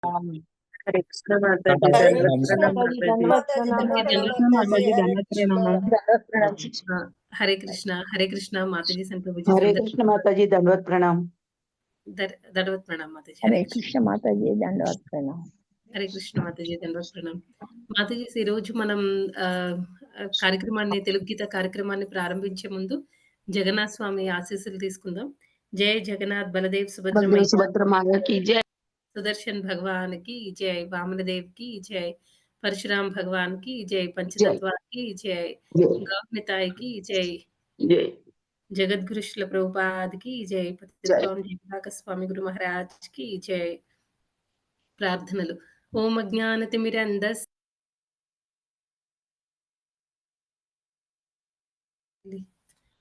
हरे कृष्ण माता जी, हरे दंडवत कृष्ण प्रणाम माताजी, माता जी। धन्यवाद प्रणाम माताजी, हरे कृष्ण। दंडवत प्रणाम। हरे कृष्णा माताजी सन प्रभुजी हरे सन कृष्ण माता जी, दंडवत प्रणाम। दंडवत प्रणाम माताजी। हरे कृष्ण माताजी, धन्यवाद प्रणाम। హరే కృష్ణ మాతాజీ దండవత్ ప్రణామ్ మాతాజీ. ఈరోజు మనం కార్యక్రమాన్ని తెలుగు గీత కార్యక్రమాన్ని ప్రారంభించే ముందు జగన్నాథ్ స్వామి ఆశీస్సులు తీసుకుందాం. జై జగన్నాథ్ బలదేవ్ बलदेव సుభద్రమయ్య सुभद्रा माता की जय। సుదర్శన్ భగవాన్ కి జై, వామనదేవ్ కి జై, పరశురామ్ భగవాన్ కి జై, जय పంచతత్వాకి జై, जय గౌనితాయ్ కి జై, जय జగద్గురు శ్రీల ప్రభుపాద్ కి జై, పతిత जय। పావన్ జగన్నాథ స్వామి గురు మహారాజ్ కి జై. ప్రార్థనలు. ఓం అజ్ఞానతిమిరంధస్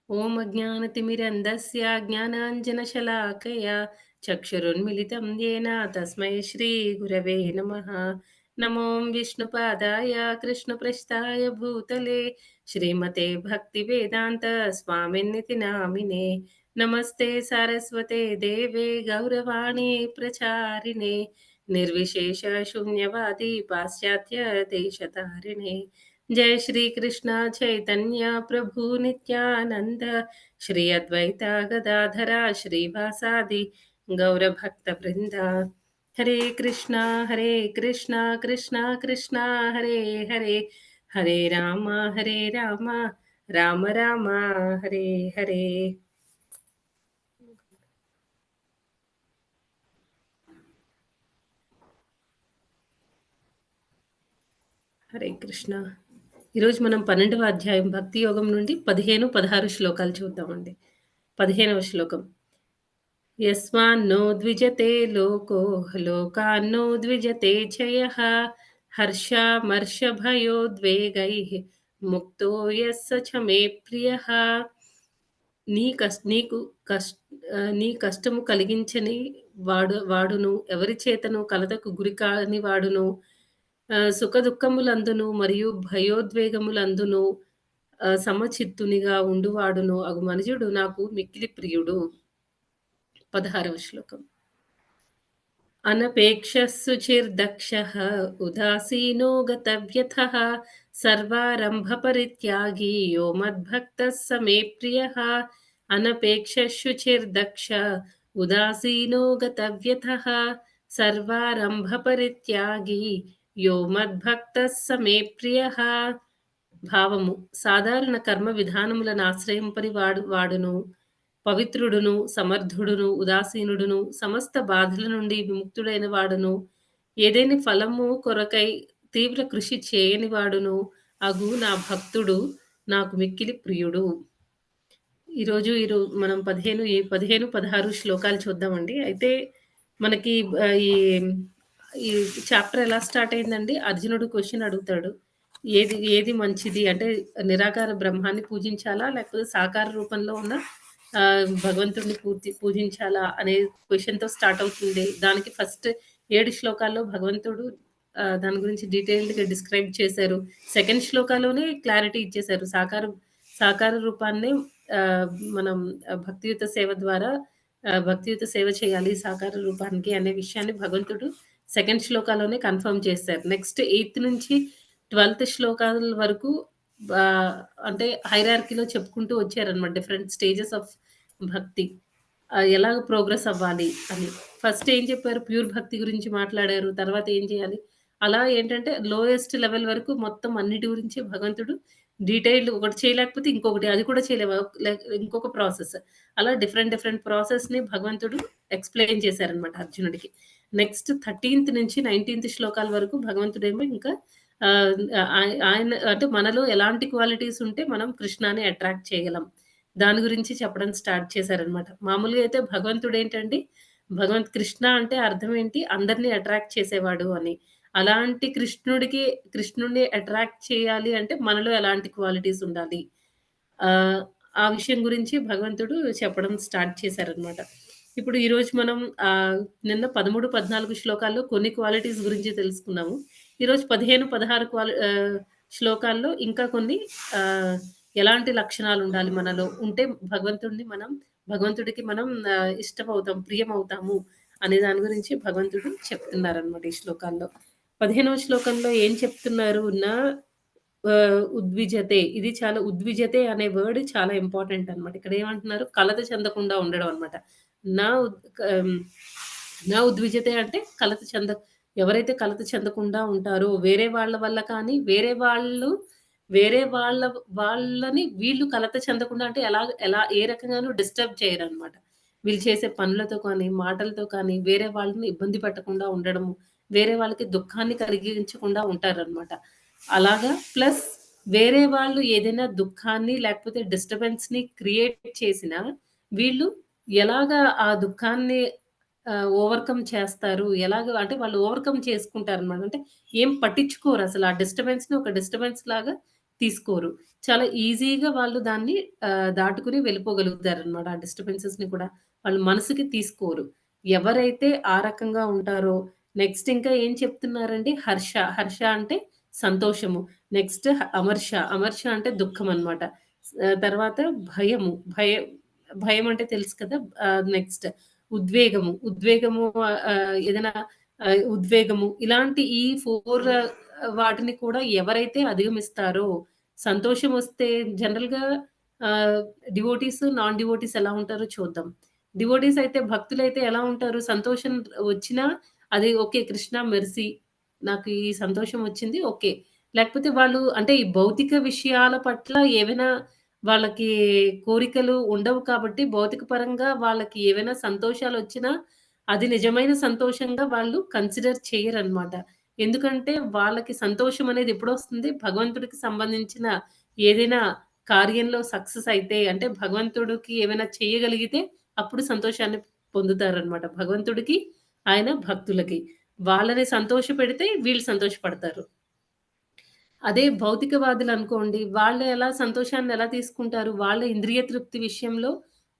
ఓం అజ్ఞానతిమిరంధస్య జ్ఞానాంజనశలాకయా చక్షురున్మిలితం యేన తస్మై శ్రీగురవే నమః. నమో విష్ణుపాదాయ కృష్ణప్రస్థాయ భూతలే శ్రీమతే భక్తివేదాంత స్వామిన్నితి నామినే. నమస్తే సారస్వతే దేవే గౌరవాణి ప్రచారిణే నిర్విశేష శూన్యవాది పాశ్చాత్య దేశతారిణే. जय श्री कृष्ण चैतन्य प्रभु नित्यानंद श्री अद्वैता गदाधरा श्रीवासादि गौरभक्त वृंदा. हरे कृष्णा कृष्णा कृष्णा हरे हरे, हरे राम राम राम हरे हरे. హరే కృష్ణ. ఈరోజు మనం 12వ అధ్యాయం భక్తి యోగం నుండి 15, 16 శ్లోకాలు చూద్దామండి. 15వ శ్లోకం. యస్మాన్నో ద్విజతే లోకో లోకాన్నో ద్విజతే చయః హర్షామర్షభయోద్వేగైః ముక్తో యస్స చ మే ప్రియః. నీ కష్టము కలిగించని వాడును, ఎవరి చేతను కలతకు గురి కాని వాడును, సుఖదుఃఖములందును మరియు భయోద్వేగములందును సమచిత్తునిగా ఉండువాడును అగు మనుజుడు నాకు మిక్కిలి ప్రియుడు. 16వ శ్లోకం. అనపేక్షశుచిర్దక్షః ఉదాసీనో గతవ్యథః సర్వారంభపరిత్యాగి యో మద్భక్తః స మే ప్రియః. అనపేక్షశుచిర్దక్ష ఉదాసీనో గతవ్యథః సర్వారంభపరిత్యాగి యో మద్భక్తః స మే ప్రియః. భావము. సాధారణ కర్మ విధానములను ఆశ్రయింపని వాడును, పవిత్రుడును, సమర్థుడును, ఉదాసీనుడును, సమస్త బాధల నుండి విముక్తుడైన వాడును, ఏదేని ఫలము కొరకై తీవ్ర కృషి చేయని వాడును అగు నా భక్తుడు నాకు మిక్కిలి ప్రియుడు. ఈరోజు మనం 15, 16 శ్లోకాలు చూద్దామండి. అయితే మనకి ఈ చాప్టర్ ఎలా స్టార్ట్ అయిందండి? అర్జునుడు క్వశ్చన్ అడుగుతాడు. ఏది మంచిది అంటే నిరాకార బ్రహ్మాన్ని పూజించాలా? లేకపోతే సాకార రూపంలో ఉన్న భగవంతుడిని పూజించాలా అనే క్వశ్చన్‌తో స్టార్ట్ అవుతుంది. దానికి ఫస్ట్ 7 శ్లోకాల్లో భగవంతుడు దాని గురించి డీటెయిల్డ్‌గా డిస్క్రైబ్ చేశారు. సెకండ్ శ్లోకాలోనే క్లారిటీ ఇచ్చేశారు. సాకార రూపాన్ని మనం భక్తియుత సేవ ద్వారా భక్తియుత సేవ చేయాలి సాకార రూపానికి అనే విషయాన్ని భగవంతుడు సెకండ్ శ్లోకాలోనే కన్ఫర్మ్ చేశారు. నెక్స్ట్ 8th నుంచి 12th శ్లోకాల వరకు అంటే హైరార్కీలో చెప్పుకుంటూ వచ్చారనమాట. డిఫరెంట్ స్టేజెస్ ఆఫ్ భక్తి ఎలాగ ప్రోగ్రెస్ అవ్వాలి అని. ఫస్ట్ ఏం చెప్పారు? ప్యూర్ భక్తి గురించి మాట్లాడారు. తర్వాత ఏం చేయాలి? అలా ఏంటంటే లోయెస్ట్ లెవెల్ వరకు మొత్తం అన్నిటి గురించి భగవంతుడు డీటెయిల్డ్ ఒకటి చేయలేకపోతే ఇంకొకటి అది కూడా చేయలేము. ఇంకొక ప్రాసెస్. అలా డిఫరెంట్ ప్రాసెస్‌ని భగవంతుడు ఎక్స్‌ప్లెయిన్ చేశారనమాట అర్జునుడికి. నెక్స్ట్ 13th నుంచి 19th శ్లోకాల వరకు భగవంతుడేమో ఇంకా ఆయన అంటే మనలో ఎలాంటి క్వాలిటీస్ ఉంటే మనం కృష్ణాని అట్రాక్ట్ చేయగలం. దాని గురించి చెప్పడం స్టార్ట్ చేశారనమాట. మామూలుగా అయితే భగవంతుడేంటండి, కృష్ణ అంటే అర్థం ఏంటి? అందరిని అట్రాక్ట్ చేసేవాడు అని. అలాంటి కృష్ణుడిని అట్రాక్ట్ చేయాలి అంటే మనలో ఎలాంటి క్వాలిటీస్ ఉండాలి? ఆ విషయం గురించి భగవంతుడు చెప్పడం స్టార్ట్ చేశారనమాట. ఇప్పుడు ఈరోజు మనం నిన్న 13, 14 శ్లోకాల్లో కొన్ని క్వాలిటీస్ గురించి తెలుసుకున్నాము. ఈరోజు 15, 16 శ్లోకాల్లో ఇంకా కొన్ని ఎలాంటి లక్షణాలు ఉండాలి మనలో ఉంటే భగవంతుడికి మనం ఇష్టమవుతాం, ప్రియమవుతాము అనే దాని గురించి భగవంతుడు చెప్తున్నారనమాట ఈ శ్లోకాల్లో. 15వ శ్లోకంలో ఏం చెప్తున్నారు? ఉద్విజతే. ఇది చాలా ఉద్విజతే అనే వర్డ్ చాలా ఇంపార్టెంట్ అనమాట. ఇక్కడ ఏమంటున్నారు? కలత చెందకుండా ఉండడం అనమాట. నా ఉద్ ఆహ్, నా ఉద్విజతే అంటే ఎవరైతే కలత చెందకుండా ఉంటారో, వేరే వాళ్ళ వల్ల కానీ, వేరే వాళ్ళని వీళ్ళు కలత చెందకుండా అంటే ఎలా ఏ రకంగానూ డిస్టర్బ్ చేయరనమాట. వీళ్ళు చేసే పనులతో కానీ, మాటలతో కానీ, వేరే వాళ్ళని ఇబ్బంది పెట్టకుండా ఉండడము, వేరే వాళ్ళకి దుఃఖాన్ని కలిగించకుండా ఉంటారనమాట. అలాగా ప్లస్ వేరే వాళ్ళు ఏదైనా దుఃఖాన్ని లేకపోతే డిస్టర్బెన్స్‌ని క్రియేట్ చేసినా, వీళ్ళు ఎలాగా ఆ దుఃఖాన్ని ఓవర్‌కమ్ చేస్తారు. అంటే వాళ్ళు ఓవర్‌కమ్ చేసుకుంటారనమాట. అంటే ఏం పట్టించుకోరసలు. ఆ డిస్టర్బెన్స్‌ని ఒక డిస్టర్బెన్స్ లాగా తీసుకోరు. చాలా ఈజీగా వాళ్ళు దాన్ని దాటుకొని వెళ్ళిపోగలుగుతారనమాట. ఆ డిస్టర్బెన్సెస్‌ని కూడా వాళ్ళు మనసుకి తీసుకోరు. ఎవరైతే ఆ రకంగా ఉంటారో నెక్స్ట్ ఇంకా ఏం చెప్తున్నారండి? హర్ష అంటే సంతోషము. నెక్స్ట్ అమర్ష. అమర్ష అంటే దుఃఖమనమాట. తర్వాత భయము. భయం అంటే తెలుసు కదా! నెక్స్ట్ ఉద్వేగము ఏదైనా ఉద్వేగము ఇలాంటి ఈ 4 వాటిని కూడా ఎవరైతే అధిగమిస్తారో సంతోషమొస్తే జనరల్‌గా ఆహ్, డివోటీస్, నాన్ డివోటీస్ ఎలా ఉంటారో చూద్దాం. డివోటీస్ అయితే భక్తులైతే ఎలా ఉంటారు? సంతోషం వచ్చినా అది ఓకే. కృష్ణ మెర్సీ. నాకు ఈ సంతోషం వచ్చింది. ఓకే. లేకపోతే వాళ్ళు అంటే ఈ భౌతిక విషయాల పట్ల ఏవైనా వాళ్ళకి కోరికలు ఉండవు కాబట్టి భౌతిక పరంగా వాళ్ళకి ఏవైనా సంతోషాలొచ్చినా అది నిజమైన సంతోషంగా వాళ్ళు కన్సిడర్ చెయ్యరనమాట. ఎందుకంటే వాళ్ళకి సంతోషం అనేది ఎప్పుడొస్తుంది? భగవంతుడికి సంబంధించిన ఏదైనా కార్యంలో సక్సెస్ అయితే అంటే భగవంతుడికి ఏమైనా చేయగలిగితే అప్పుడు సంతోషాన్ని పొందుతారనమాట. భగవంతుడికి, ఆయన భక్తులకి. వాళ్ళని సంతోషపెడితే వీళ్ళు సంతోషపడతారు. అదే భౌతికవాదులనుకోండి, వాళ్ళు ఎలా సంతోషాన్ని ఎలా తీసుకుంటారు? వాళ్ళ ఇంద్రియ తృప్తి విషయంలో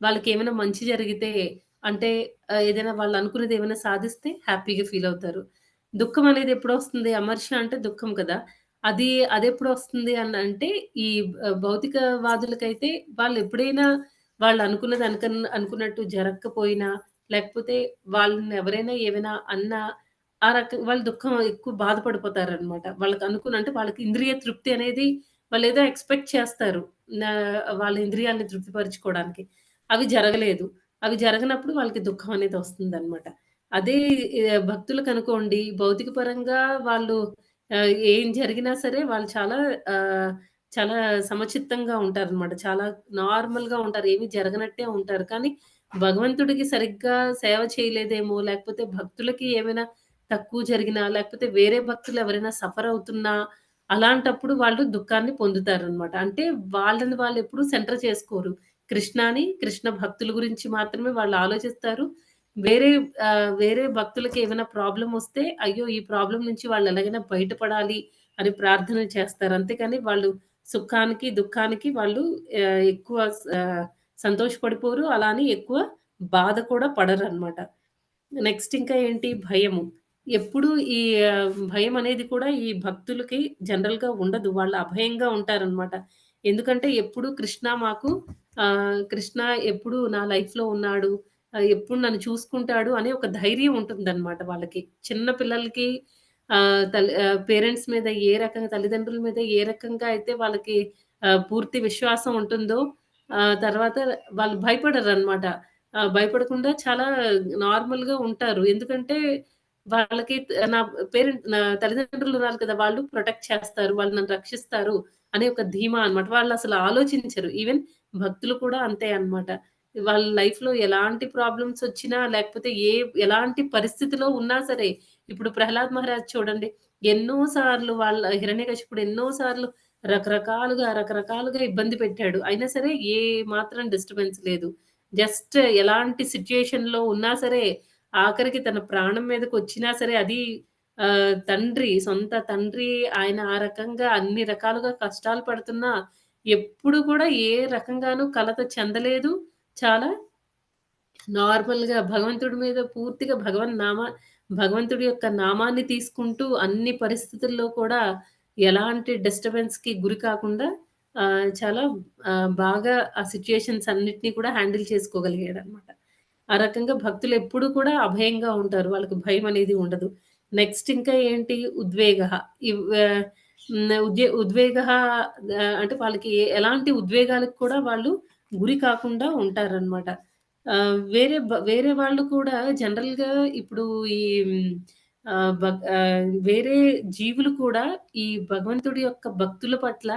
వాళ్ళకేమైనా మంచి జరిగితే అంటే ఏదైనా వాళ్ళనుకున్నది ఏమైనా సాధిస్తే హ్యాపీగా ఫీలవుతారు. దుఃఖం అనేది ఎప్పుడొస్తుంది? అమర్ష అంటే దుఃఖం కదా! అదెప్పుడొస్తుంది అంటే ఈ భౌతికవాదులకైతే వాళ్ళెప్పుడైనా వాళ్ళనుకున్నది అనుకున్నట్టు జరగకపోయినా, లేకపోతే వాళ్ళని ఎవరైనా ఏమైనా అన్నా ఆ వాళ్ళు దుఃఖం ఎక్కువ బాధపడిపోతారనమాట. అంటే వాళ్ళకి ఇంద్రియ తృప్తి అనేది వాళ్ళేదో ఎక్స్‌పెక్ట్ చేస్తారు. నా వాళ్ళ ఇంద్రియాల్ని తృప్తిపరుచుకోవడానికి. అవి జరగలేదు. అవి జరగనప్పుడు వాళ్ళకి దుఃఖం అనేది వస్తుందనమాట. అదే భక్తులకనుకోండి భౌతిక పరంగా వాళ్ళు ఏం జరిగినా సరే వాళ్ళు చాలా సమచిత్తంగా ఉంటారనమాట. చాలా నార్మల్‌గా ఉంటారు. ఏమి జరగనట్టే ఉంటారు. కానీ భగవంతుడికి సరిగ్గా సేవ చేయలేదేమో, లేకపోతే భక్తులకి ఏమైనా తక్కువ జరిగినా, లేకపోతే వేరే భక్తులు ఎవరైనా సఫర్ అవుతున్నా, అలాంటప్పుడు వాళ్ళు దుఃఖాన్ని పొందుతారనమాట. అంటే వాళ్ళని వాళ్ళెప్పుడు సెంటర్ చేసుకోరు. కృష్ణ భక్తుల గురించి మాత్రమే వాళ్ళు ఆలోచిస్తారు. వేరే వేరే భక్తులకి ఏమైనా ప్రాబ్లమొస్తే, అయ్యో! ఈ ప్రాబ్లమ్ నుంచి వాళ్ళు ఎలాగైనా బయటపడాలి అని ప్రార్థనలు చేస్తారు. అంతేకాని వాళ్ళు సుఖానికి, దుఃఖానికి వాళ్ళు ఎక్కువ సంతోషపడిపోరు. అలా అని ఎక్కువ బాధ కూడా పడరనమాట. నెక్స్ట్ ఇంకా ఏంటి భయము. ఎప్పుడు ఈ భయమనేది కూడా ఈ భక్తులకి జనరల్‌గా ఉండదు. వాళ్ళు అభయంగా ఉంటారనమాట. ఎందుకంటే ఎప్పుడు కృష్ణ ఎప్పుడు నా లైఫ్‌లో ఉన్నాడు. ఎప్పుడు నన్ను చూసుకుంటాడు అనే ఒక ధైర్యం ఉంటుందనమాట వాళ్ళకి. చిన్న పిల్లలకి పేరెంట్స్ మీద తల్లిదండ్రుల మీద ఏ రకంగా అయితే వాళ్ళకి పూర్తి విశ్వాసం ఉంటుందో తర్వాత వాళ్ళు భయపడరనమాట. భయపడకుండా చాలా నార్మల్‌గా ఉంటారు. ఎందుకంటే వాళ్ళకి నా తల్లిదండ్రులున్నారు కదా! వాళ్ళు ప్రొటెక్ట్ చేస్తారు. వాళ్ళు నన్ను రక్షిస్తారు అనే ఒక ధీమా అన్నమాట. వాళ్ళసలు ఆలోచించరు. ఈవెన్ భక్తులు కూడా అంతే అన్నమాట. వాళ్ళ లైఫ్‌లో ఎలాంటి ప్రాబ్లమ్స్ వచ్చినా లేకపోతే ఎలాంటి పరిస్థితిలో ఉన్నా సరే ఇప్పుడు 'ప్రహ్లాద్ మహారాజ్' చూడండి. ఎన్నో సార్లు హిరణ్యకశిపుడు ఎన్నో సార్లు రకరకాలుగా ఇబ్బంది పెట్టాడు. అయినా సరే ఏ మాత్రం డిస్టర్బెన్స్ లేదు. జస్ట్ ఎలాంటి సిట్యుయేషన్‌లో ఉన్నా సరే, ఆఖరికి తన ప్రాణం మీదకొచ్చినా సరే అది సొంత తండ్రి ఆయన ఆ రకంగా అన్ని రకాలుగా కష్టాలు పడుతున్నా, ఎప్పుడు కూడా ఏ రకంగానూ కలత చెందలేదు. చాలా నార్మల్‌గా భగవంతుడి మీద పూర్తిగా భగవంతుడి యొక్క నామాన్ని తీసుకుంటూ అన్ని పరిస్థితుల్లో కూడా ఎలాంటి డిస్టర్బెన్స్‌కి గురి కాకుండా చాలా బాగా ఆ సిట్యుయేషన్స్ అన్నిటిని కూడా హ్యాండిల్ చేసుకోగలిగాడనమాట. ఆ రకంగా భక్తులెప్పుడు కూడా అభయంగా ఉంటారు. వాళ్ళకి భయమనేది ఉండదు. నెక్స్ట్ ఇంకా ఏంటి ఉద్వేగః. ఇవ్ ఆహ్, ఉద్వేగః అంటే వాళ్ళకి ఎలాంటి ఉద్వేగాలకు కూడా వాళ్ళు గురి కాకుండా ఉంటారనమాట. వేరే వాళ్ళు కూడా జనరల్‌గా ఇప్పుడు ఈ హ్మ్, వేరే జీవులు కూడా ఈ భగవంతుడి యొక్క భక్తుల పట్ల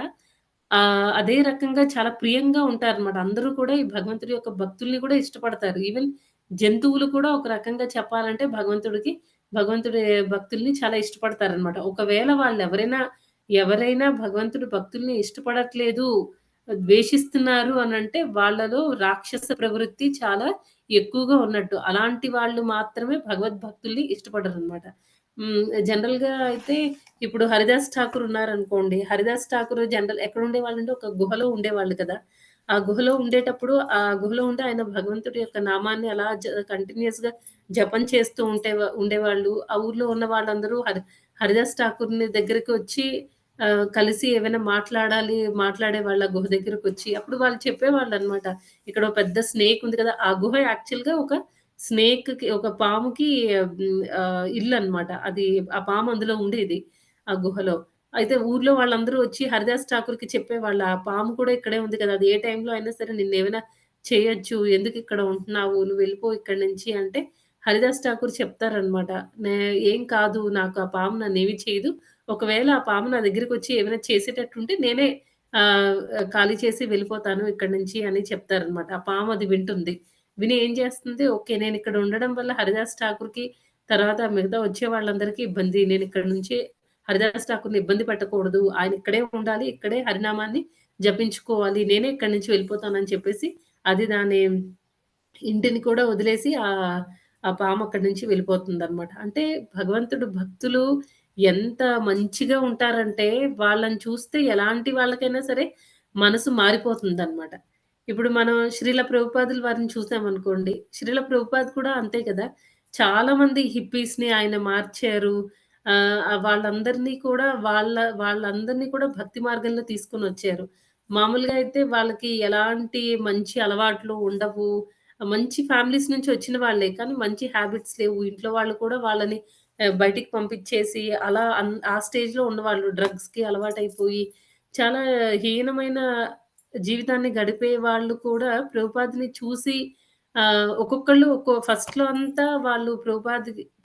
అదే రకంగా చాలా ప్రియంగా ఉంటారనమాట. అందరూ కూడా ఈ భగవంతుడి యొక్క భక్తుల్ని కూడా ఇష్టపడతారు. ఈవెన్ జంతువులు కూడా ఒక రకంగా చెప్పాలంటే భగవంతుడి భక్తుల్ని చాలా ఇష్టపడతారనమాట. ఒకవేళ ఎవరైనా భగవంతుడి భక్తుల్ని ఇష్టపడట్లేదు, ద్వేషిస్తున్నారు అనంటే వాళ్ళలో రాక్షస ప్రవృత్తి చాలా ఎక్కువగా ఉన్నట్టు. అలాంటి వాళ్ళు మాత్రమే భగవద్భక్తుల్ని ఇష్టపడరనమాట. జనరల్‌గా అయితే ఇప్పుడు 'హరిదాస్ ఠాకూర్' ఉన్నారనుకోండి. 'హరిదాస్ ఠాకూర్' ఎక్కడుండేవాళ్ళంటే ఒక గుహలో ఉండేవాళ్ళు కదా! ఆ గుహలో ఉండేటప్పుడు ఆ గుహలో ఉండి ఆయన భగవంతుడి యొక్క నామాన్ని అలా కంటిన్యూయస్‌గా జపం చేస్తూ ఉండేవాళ్ళు. ఆ ఊర్లో ఉన్న వాళ్ళందరూ 'హరిదాస్ ఠాకూర్‌ని' దగ్గరికి వచ్చి కలిసి ఏవైనా మాట్లాడేవాళ్ళు ఆ గుహ దగ్గరకొచ్చి. అప్పుడు వాళ్ళు చెప్పేవాళ్ళనమాట. ఇక్కడ ఓ పెద్ద స్నేక్ ఉంది కదా! ఆ గుహ యాక్చువల్‌గా ఒక పాముకి ఇల్లనమాట. ఆ పాము అందులో ఉండేది. ఆ గుహలో. అయితే ఊర్లో వాళ్ళందరూ వచ్చి హరిదాస్ ఠాకూర్‌కి చెప్పేవాళ్ళు. "ఆ పాము కూడా ఇక్కడే ఉంది కదా! అది ఏ టైంలో అయినా సరే నిన్నేమైనా చేయొచ్చు. ఎందుకిక్కడ ఉంటున్నావు? నువ్వు వెళ్ళిపో ఇక్కడి నుంచి" అంటే హరిదాస్ ఠాకూర్ చెప్తారనమాట. "నే ఏం కాదు. నాకు ఆ పాము నన్నేమి చేయదు. ఒకవేళ ఆ పాము నా దగ్గరికొచ్చి ఏమైనా చేసేటట్టుంటే నేనే ఆహ్, ఖాళీ చేసి వెళ్ళిపోతాను ఇక్కడి నుంచి" అని చెప్తారనమాట. ఆ పాము అది వింటుంది. విని ఏం చేస్తుంది, ఓకే. నేనిక్కడ ఉండడం వల్ల హరిదాస్ ఠాకూర్‌కి తర్వాత మిగతా వచ్చే వాళ్ళందరికీ ఇబ్బంది. నేనిక్కడి నుంచి హరిదాస్ ఠాకూర్‌ని ఇబ్బంది పెట్టకూడదు. ఆయన ఇక్కడే ఉండాలి. ఇక్కడే హరినామాన్ని జపించుకోవాలి. నేనే ఇక్కడి నుంచి వెళ్ళిపోతానని చెప్పేసి అది దాని ఇంటిని కూడా వదిలేసి ఆ పాము అక్కడి నుంచి వెళ్ళిపోతుందనమాట. అంటే భగవంతుడు భక్తులు ఎంత మంచిగా ఉంటారంటే, వాళ్ళని చూస్తే ఎలాంటి వాళ్ళకైనా సరే మనసు మారిపోతుందనమాట. ఇప్పుడు మనం శ్రీల ప్రభుపాదుల వారిని చూసామనుకోండి. శ్రీల ప్రభుపాద్ కూడా అంతే కదా! చాలా మంది హిప్పీస్‌ని ఆయన మార్చారు. వాళ్ళందరినీ కూడా భక్తి మార్గంలో తీసుకొనొచ్చారు. మామూలుగా అయితే వాళ్ళకి ఎలాంటి మంచి అలవాట్లు ఉండవు. మంచి ఫ్యామిలీస్ నుంచి వచ్చిన వాళ్ళే. కానీ మంచి హ్యాబిట్స్ లేవు. ఇంట్లో వాళ్ళు కూడా వాళ్ళని బయటికి పంపించేసి అలా ఆ స్టేజ్‌లో ఉన్నవాళ్ళు. డ్రగ్స్‌కి అలవాటైపోయి చాలా హీనమైన జీవితాన్ని గడిపే వాళ్ళు కూడా ప్రభుపాద్‌ని చూసి ఒక్కొక్కళ్ళు ఫస్ట్‌లో అంతా వాళ్ళు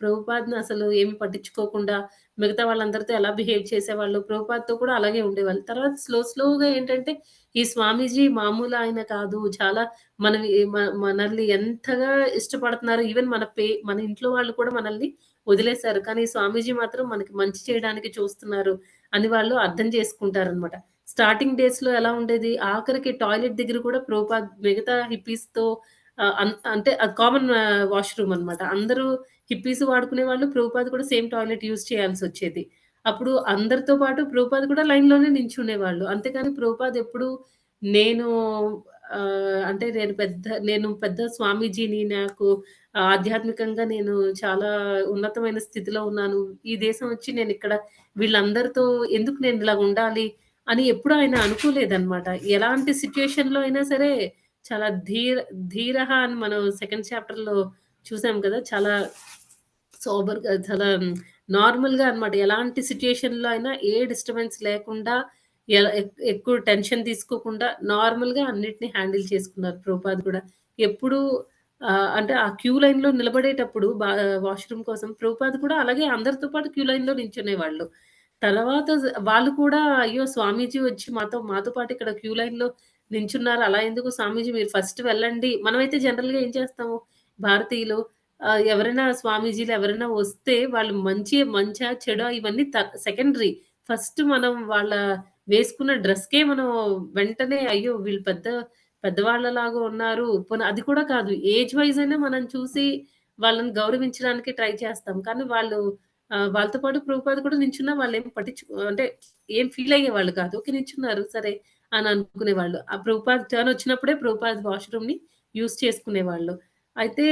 ప్రభుపాద్‌ని అసలు ఏమి పట్టించుకోకుండా మిగతా వాళ్ళందరితో ఎలా బిహేవ్ చేసేవాళ్ళు. ప్రభుపాద్‌తో కూడా అలాగే ఉండేవాళ్ళు. తర్వాత స్లోగా ఏంటంటే ఈ స్వామీజీ మామూలు ఆయన కాదు. చాలా మనవి మనల్ని ఎంతగా ఇష్టపడుతున్నారు. ఈవెన్ మన ఇంట్లో వాళ్ళు కూడా మనల్ని వదిలేసారు. కానీ స్వామీజీ మాత్రం మనకి మంచి చేయడానికి చూస్తున్నారు అని వాళ్ళు అర్థం చేసుకుంటారనమాట. స్టార్టింగ్ డేస్‌లో ఎలా ఉండేది, ఆఖరికి టాయిలెట్ దగ్గర కూడా ప్రభుపాద్ మిగతా హిప్పీస్‌తో అంటే అది కామన్ వాష్‌రూమ్ అనమాట. అందరూ హిప్పీస్ వాడుకునేవాళ్ళు. ప్రభుపాద్ కూడా సేమ్ టాయిలెట్ యూజ్ చేయాల్సొచ్చేది. అప్పుడు అందరితో పాటు ప్రభుపాద్ కూడా లైన్‌లోనే నించునేవాళ్ళు. అంతేగాని ప్రభుపాద్ ఎప్పుడు నేను అంటే నేను పెద్ద స్వామీజీని. నాకు ఆధ్యాత్మికంగా నేను చాలా ఉన్నతమైన స్థితిలో ఉన్నాను. ఈ దేశం వచ్చి నేనిక్కడ వీళ్ళందరితో ఎందుకు నేనిలా ఉండాలి అని ఎప్పుడు ఆయన అనుకోలేదనమాట. ఎలాంటి సిట్యుయేషన్‌లో అయినా సరే చాలా ధీరహ అని మనం సెకండ్ చాప్టర్‌లో చూసాం కదా! చాలా చాలా నార్మల్‌గా అన్నమాట. ఎలాంటి సిట్యుయేషన్‌లో అయినా ఏ డిస్టర్బెన్స్ లేకుండా ఎక్కువ టెన్షన్ తీసుకోకుండా నార్మల్‌గా అన్నిటిని హ్యాండిల్ చేసుకున్నారు ప్రభుపాద్ కూడా. ఎప్పుడూ అంటే ఆ క్యూ లైన్‌లో నిలబడేటప్పుడు వాష్‌రూమ్ కోసం ప్రభుపాద్ కూడా అలాగే అందరితో పాటు క్యూ లైన్‌లో నించునేవాళ్ళు. తర్వాత వాళ్ళు కూడా అయ్యో! స్వామీజీ వచ్చి మాతో పాటు ఇక్కడ క్యూ లైన్‌లో నించున్నారు. అలా ఎందుకు స్వామీజీ మీరు ఫస్ట్ వెళ్ళండి. మనమైతే జనరల్‌గా ఏం చేస్తాము భారతీయులు స్వామీజీలు ఎవరైనా వస్తే వాళ్ళు మంచా, చెడా ఇవన్నీ సెకండరీ. ఫస్ట్ మనం వేసుకున్న డ్రెస్‌కే మనం వెంటనే అయ్యో! వీళ్ళు పెద్దవాళ్ళలాగా ఉన్నారు. పోనీ అది కూడా కాదు. ఏజ్ వైస్ అయినా మనం చూసి వాళ్ళని గౌరవించడానికి ట్రై చేస్తాం. కానీ వాళ్ళతో పాటు ప్రభుపాద కూడా నించున్నా వాళ్ళేం అంటే ఏం ఫీల్ అయ్యేవాళ్ళు కాదు. ఓకే. నించున్నారు సరే అని అనుకునేవాళ్ళు. ఆ ప్రభుపాద్ టర్న్ వచ్చినప్పుడే ప్రభుపాద్ వాష్‌రూమ్‌ని యూజ్ చేసుకునేవాళ్ళు. అయితే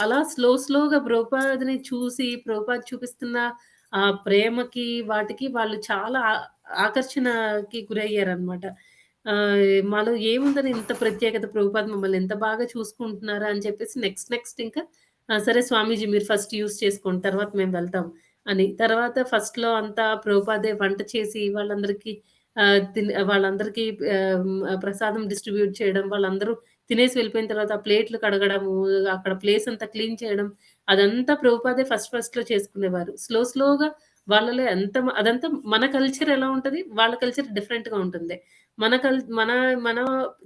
అలా స్లోగా ప్రభుపాద్‌ని చూసి, ప్రభుపాద్ చూపిస్తున్న ప్రేమకి, వాటికి వాళ్ళు చాలా ఆకర్షణకి గురయ్యారనమాట. మాలో ఏముందని ఇంత ప్రత్యేకత ప్రభుపాద మమ్మల్ని ఎంత బాగా చూసుకుంటున్నారా అని చెప్పేసి నెక్స్ట్ ఇంకా సరే స్వామీజీ మీరు ఫస్ట్ యూజ్ చేసుకోండి. తర్వాత మేము వెళ్తాం అని. తర్వాత ఫస్ట్‌లో అంతా ప్రభుపాదే వంట చేసి వాళ్ళందరికీ ప్రసాదం డిస్ట్రిబ్యూట్ చేయడం. వాళ్ళందరూ తినేసి వెళ్ళిపోయిన తర్వాత ఆ ప్లేట్లు కడగడము, అక్కడ ప్లేస్ అంతా క్లీన్ చేయడం. అదంతా ప్రభుపాదే ఫస్ట్‌లో చేసుకునేవారు. స్లోగా వాళ్ళలో అదంతా మన కల్చర్ ఎలా ఉంటది, వాళ్ళ కల్చర్ డిఫరెంట్‌గా ఉంటుంది. మన మన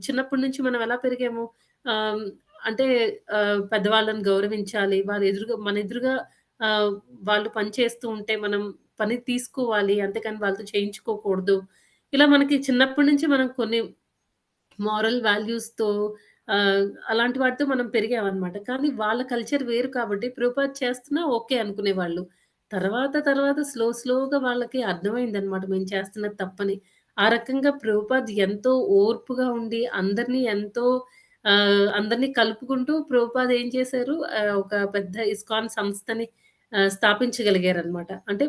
చిన్నప్పటి నుంచి మనం ఎలా పెరిగాము, ఆహ్, అంటే పెద్దవాళ్ళని గౌరవించాలి. మన ఎదురుగా ఆహ్, వాళ్ళు పని చేస్తూ ఉంటే మనం పని తీసుకోవాలి. అంతేకాని వాళ్ళతో చేయించుకోకూడదు. ఇలా మనకి చిన్నప్పటి నుంచి మనం కొన్ని మారల్ వాల్యూస్‌తో అలాంటి వాటితో మనం పెరిగామనమాట. కానీ వాళ్ళ కల్చర్ వేరు కాబట్టి ప్రభుపాద్ చేస్తున్నా ఓకే అనుకునేవాళ్ళు. తర్వాత స్లోగా వాళ్ళకి అర్థమైందనమాట మేము చేస్తున్నది తప్పని. ఆ రకంగా ప్రభుపాద్ ఎంతో ఓర్పుగా ఉండి అందరిని కలుపుకుంటూ ప్రభుపాద్ ఏం చేశారు, ఒక పెద్ద ఇస్కాన్ సంస్థని స్థాపించగలిగారనమాట. అంటే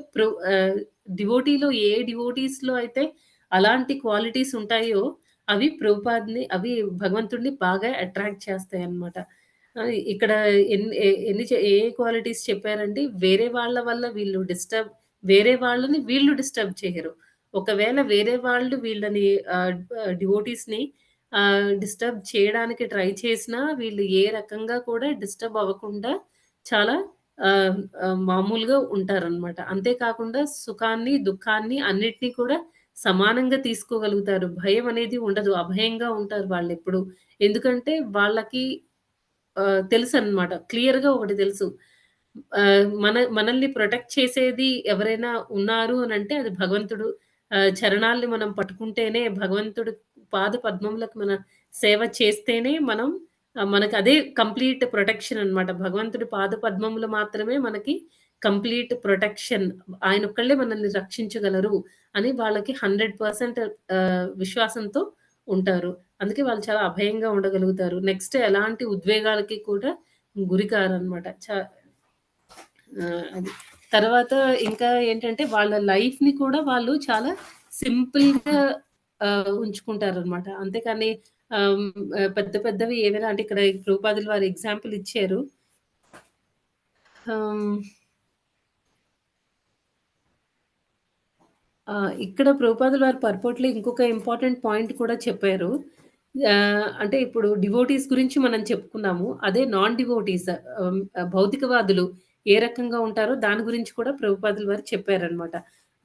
డివోటీస్‌లో అయితే అలాంటి క్వాలిటీస్ ఉంటాయో అవి భగవంతుడిని బాగా అట్రాక్ట్ చేస్తాయన్నమాట. ఇక్కడ ఏ క్వాలిటీస్ చెప్పారంటే వేరే వాళ్ళ వల్ల వేరే వాళ్ళని వీళ్ళు డిస్టర్బ్ చేయరు. ఒకవేళ వేరే వాళ్ళు వీళ్ళని ఆహ్, ఆహ్, డివోటీస్‌ని డిస్టర్బ్ చేయడానికి ట్రై చేసినా వీళ్ళు ఏ రకంగా కూడా డిస్టర్బ్ అవ్వకుండా చాలా ఆహ్, మామూలుగా ఉంటారనమాట. అంతే కాకుండా సుఖాన్ని, దుఃఖాన్ని అన్నిటిని కూడా సమానంగా తీసుకోగలుగుతారు. భయం అనేది ఉండదు. అభయంగా ఉంటారు వాళ్ళెప్పుడు. ఎందుకంటే వాళ్ళకి తెలుసనమాట. క్లియర్‌గా ఒకటి తెలుసు. మనల్ని ప్రొటెక్ట్ చేసేది ఎవరైనా ఉన్నారు అనంటే అది భగవంతుడు. చరణాల్ని మనం పట్టుకుంటేనే భగవంతుడు పాద పద్మములకు మన సేవ చేస్తేనే మనకదే కంప్లీట్ ప్రొటెక్షన్ అనమాట. భగవంతుడి పాద పద్మములు మాత్రమే మనకి కంప్లీట్ ప్రొటెక్షన్. ఆయనొక్కళ్ళే మనల్ని రక్షించగలరు అని వాళ్ళకి 100% విశ్వాసంతో ఉంటారు. అందుకే వాళ్ళు చాలా అభయంగా ఉండగలుగుతారు. నెక్స్ట్ ఎలాంటి ఉద్వేగాలకి కూడా గురికారనమాట. అది. తర్వాత ఇంకా ఏంటంటే వాళ్ళ లైఫ్‌ని కూడా వాళ్ళు చాలా సింపుల్‌గా ఉంచుకుంటారనమాట. అంతేకాని పెద్ద పెద్దవి ఏవైనా అంటే ఇక్కడ ప్రభుపాదులు వారు ఎగ్జాంపుల్ ఇచ్చారు. ఆహ్, ఇక్కడ ప్రభుపాదులు వారు పర్పోర్ట్‌లో ఇంకొక ఇంపార్టెంట్ పాయింట్ కూడా చెప్పారు. అంటే ఇప్పుడు డివోటీస్ గురించి మనం చెప్పుకున్నాము. అదే నాన్ డివోటీస్ భౌతికవాదులు ఏ రకంగా ఉంటారో దాని గురించి కూడా ప్రభుపాదులు వారు చెప్పారనమాట.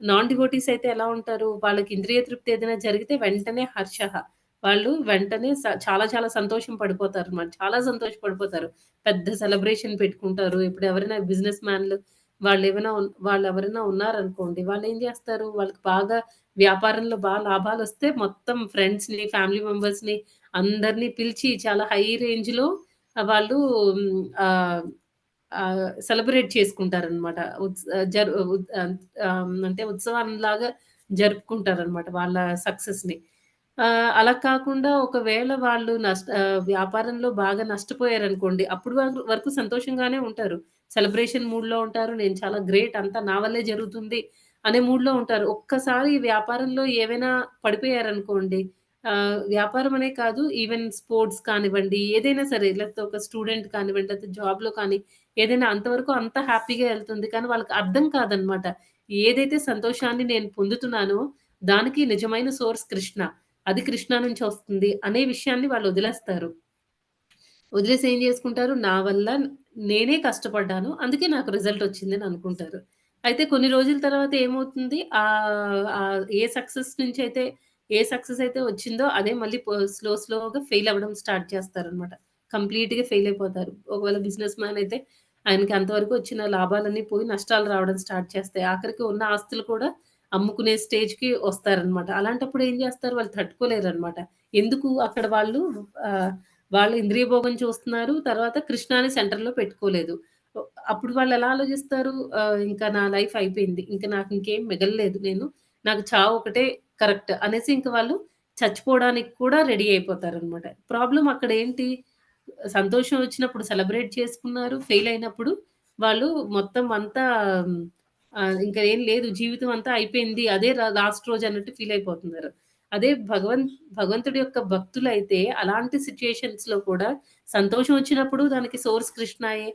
నాన్ డివోటీస్ అయితే ఎలా ఉంటారు? వాళ్ళకి ఇంద్రియ తృప్తి ఏదైనా జరిగితే వెంటనే హర్షః. వాళ్ళు వెంటనే చాలా చాలా సంతోషం పడిపోతారనమాట. చాలా సంతోషపడిపోతారు. పెద్ద సెలబ్రేషన్ పెట్టుకుంటారు. ఇప్పుడు ఎవరైనా బిజినెస్ మ్యాన్‌లు వాళ్ళెవరైనా ఉన్నారనుకోండి. వాళ్ళేం జేస్తారు? వాళ్ళకి బాగా వ్యాపారంలో లాభాలొస్తే మొత్తం ఫ్రెండ్స్‌ని, ఫ్యామిలీ మెంబర్స్‌ని అందరిని పిలిచి చాలా హై రేంజ్‌లో వాళ్ళు హ్మ్, ఆహ్, సెలబ్రేట్ చేసుకుంటారనమాట. ఉత్స్ జరు ఉద్ అంత్ అంటే ఉత్సవంలాగా జరుపుకుంటారనమాట వాళ్ళ సక్సెస్‌ని. అలా కాకుండా ఒకవేళ వాళ్ళు వ్యాపారంలో బాగా నష్టపోయారనుకోండి, అప్పుడు వరకు సంతోషంగానే ఉంటారు. సెలబ్రేషన్ మూడ్‌లో ఉంటారు. నేను చాలా గ్రేట్ అంతా నా వల్లే జరుగుతుంది అనే మూడ్‌లో ఉంటారు. ఒక్కసారి వ్యాపారంలో ఏవైనా పడిపోయారనుకోండి, వ్యాపారం అనే కాదు ఈవెన్ స్పోర్ట్స్ కానివ్వండి, ఏదైనా సరే లేకపోతే ఒక స్టూడెంట్ కానివ్వండి, లేకపోతే జాబ్‌లో కానీ ఏదైనా అంతవరకు అంతా హ్యాపీగా ఎళ్తుంది. కానీ వాళ్ళకి అర్థం కాదనమాట. ఏదైతే సంతోషాన్ని నేను పొందుతున్నానో దానికి నిజమైన సోర్స్ కృష్ణ. అది కృష్ణ నుంచొస్తుంది అనే విషయాన్ని వాళ్ళొదిలేస్తారు. వదిలేసి ఏం జేసుకుంటారు, నా వల్ల నేనే కష్టపడ్డాను. అందుకే నాకు రిజల్టొచ్చిందని అనుకుంటారు. అయితే కొన్ని రోజుల తర్వాత ఏమవుతుంది, ఏ సక్సెస్ అయితే వచ్చిందో అదే మళ్ళీ స్లోగా ఫెయిల్ అవ్వడం స్టార్ట్ చేస్తారనమాట. కంప్లీట్‌గా ఫెయిల్ అయిపోతారు. ఒకవేళ బిజినెస్ మ్యాన్ అయితే ఆయనకి అంతవరకు వచ్చిన లాభాలన్నీ పోయి నష్టాలు రావడం స్టార్ట్ చేస్తాయి. ఆఖరికి ఉన్న ఆస్తులు కూడా అమ్ముకునే స్టేజ్‌కి వస్తారనమాట. అలాంటప్పుడు ఏం జేస్తారు, వాళ్ళు తట్టుకోలేరనమాట. ఎందుకు అక్కడ ఆహ్ వాళ్ళు ఇంద్రియ భోగం చూస్తున్నారు. తర్వాత కృష్ణాని సెంటర్‌లో పెట్టుకోలేదు. ఒ అప్పుడు వాళ్ళెలా ఆలోచిస్తారు? ఇంకా నా లైఫ్ అయిపోయింది. ఇంక నాకింకేం మిగలలేదు. నాకు చావు ఒకటే కరెక్ట్ అనేసి ఇంక వాళ్ళు చచ్చిపోవడానికి కూడా రెడీ అయిపోతారనమాట. ప్రాబ్లమ్ అక్కడేంటి? సంతోషం వచ్చినప్పుడు సెలబ్రేట్ చేసుకున్నారు. ఫెయిల్ అయినప్పుడు వాళ్ళు మొత్తం అంతా ఇంక ఏం లేదు జీవితం అంతా అయిపోయింది. అదే లాస్ట్ రోజు అన్నట్టు ఫీల్ అయిపోతున్నారు. అదే భగవంతుడి యొక్క భక్తులైతే అలాంటి సిట్యుయేషన్స్‌లో కూడా సంతోషం వచ్చినప్పుడు దానికి సోర్స్ కృష్ణయే.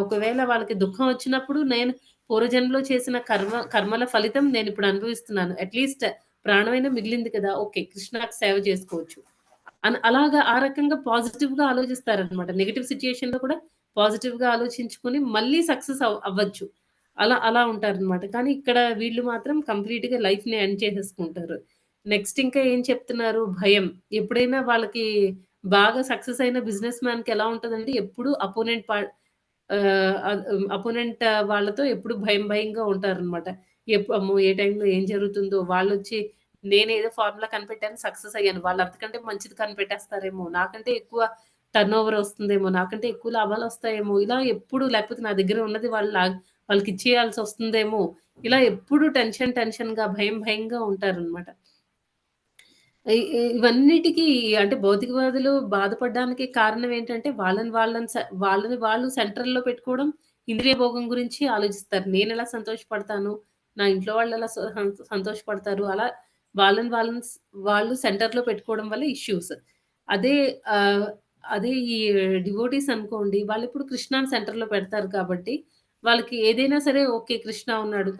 ఒకవేళ వాళ్ళకి దుఃఖం వచ్చినప్పుడు నేను పూర్వజన్మలో చేసిన కర్మల ఫలితం నేనిప్పుడు అనుభవిస్తున్నాను. అట్‌లీస్ట్ ప్రాణమైనా మిగిలింది కదా! ఓకే. కృష్ణకి సేవ చేసుకోవచ్చు. అలాగా ఆ రకంగా పాజిటివ్‌గా ఆలోచిస్తారనమాట. నెగెటివ్ సిట్యుయేషన్‌లో కూడా పాజిటివ్‌గా ఆలోచించుకొని మళ్ళీ సక్సెస్ అవ్వచ్చు. అలా ఉంటారనమాట. కానీ ఇక్కడ వీళ్ళు మాత్రం కంప్లీట్‌గా లైఫ్‌ని ఎండ్ చేసేసుకుంటారు. నెక్స్ట్ ఇంకా ఏం చెప్తున్నారు? భయం. ఎప్పుడైనా వాళ్ళకి బాగా సక్సెస్ అయిన బిజినెస్ మ్యాన్‌కి ఎలా ఉంటదంటే ఎప్పుడు అపోనెంట్ వాళ్ళతో ఎప్పుడు భయంగా ఉంటారనమాట. అమ్మో! ఏ టైంలో ఏం జరుగుతుందో? వాళ్ళొచ్చి నేనేదో ఫార్ములా కనిపెట్టాను సక్సెస్ అయ్యాను. వాళ్ళు అంతకంటే మంచిది కనిపెట్టేస్తారేమో! నాకంటే ఎక్కువ టర్నోవర్ వస్తుందేమో! నాకంటే ఎక్కువ లాభాలొస్తాయేమో! ఇలా ఎప్పుడు లేకపోతే నా దగ్గర ఉన్నది వాళ్ళకిచ్చేయాల్సొస్తుందేమో! ఇలా ఎప్పుడు టెన్షన్‌గా, భయంగా ఉంటారనమాట. ఇవన్నిటికి అంటే భౌతికవాదులు బాధపడడానికి కారణం ఏంటంటే వాళ్ళని వాళ్ళు సెంట్రల్‌లో పెట్టుకోవడం, ఇంద్రియ భోగం గురించి ఆలోచిస్తారు. నేనెలా సంతోషపడతాను? నా ఇంట్లో వాళ్ళెలా సంతోషపడతారు? అలా వాళ్ళని వాళ్ళని స్ వాళ్ళు సెంటర్‌లో పెట్టుకోవడం వల్ల ఇష్యూస్. అదే ఆహ్, అదే ఈ డివోటీస్ అనుకోండి వాళ్ళెప్పుడు కృష్ణాని సెంటర్‌లో పెడతారు కాబట్టి, వాళ్ళకి ఏదైనా సరే ఓకే. కృష్ణ ఉన్నాడు.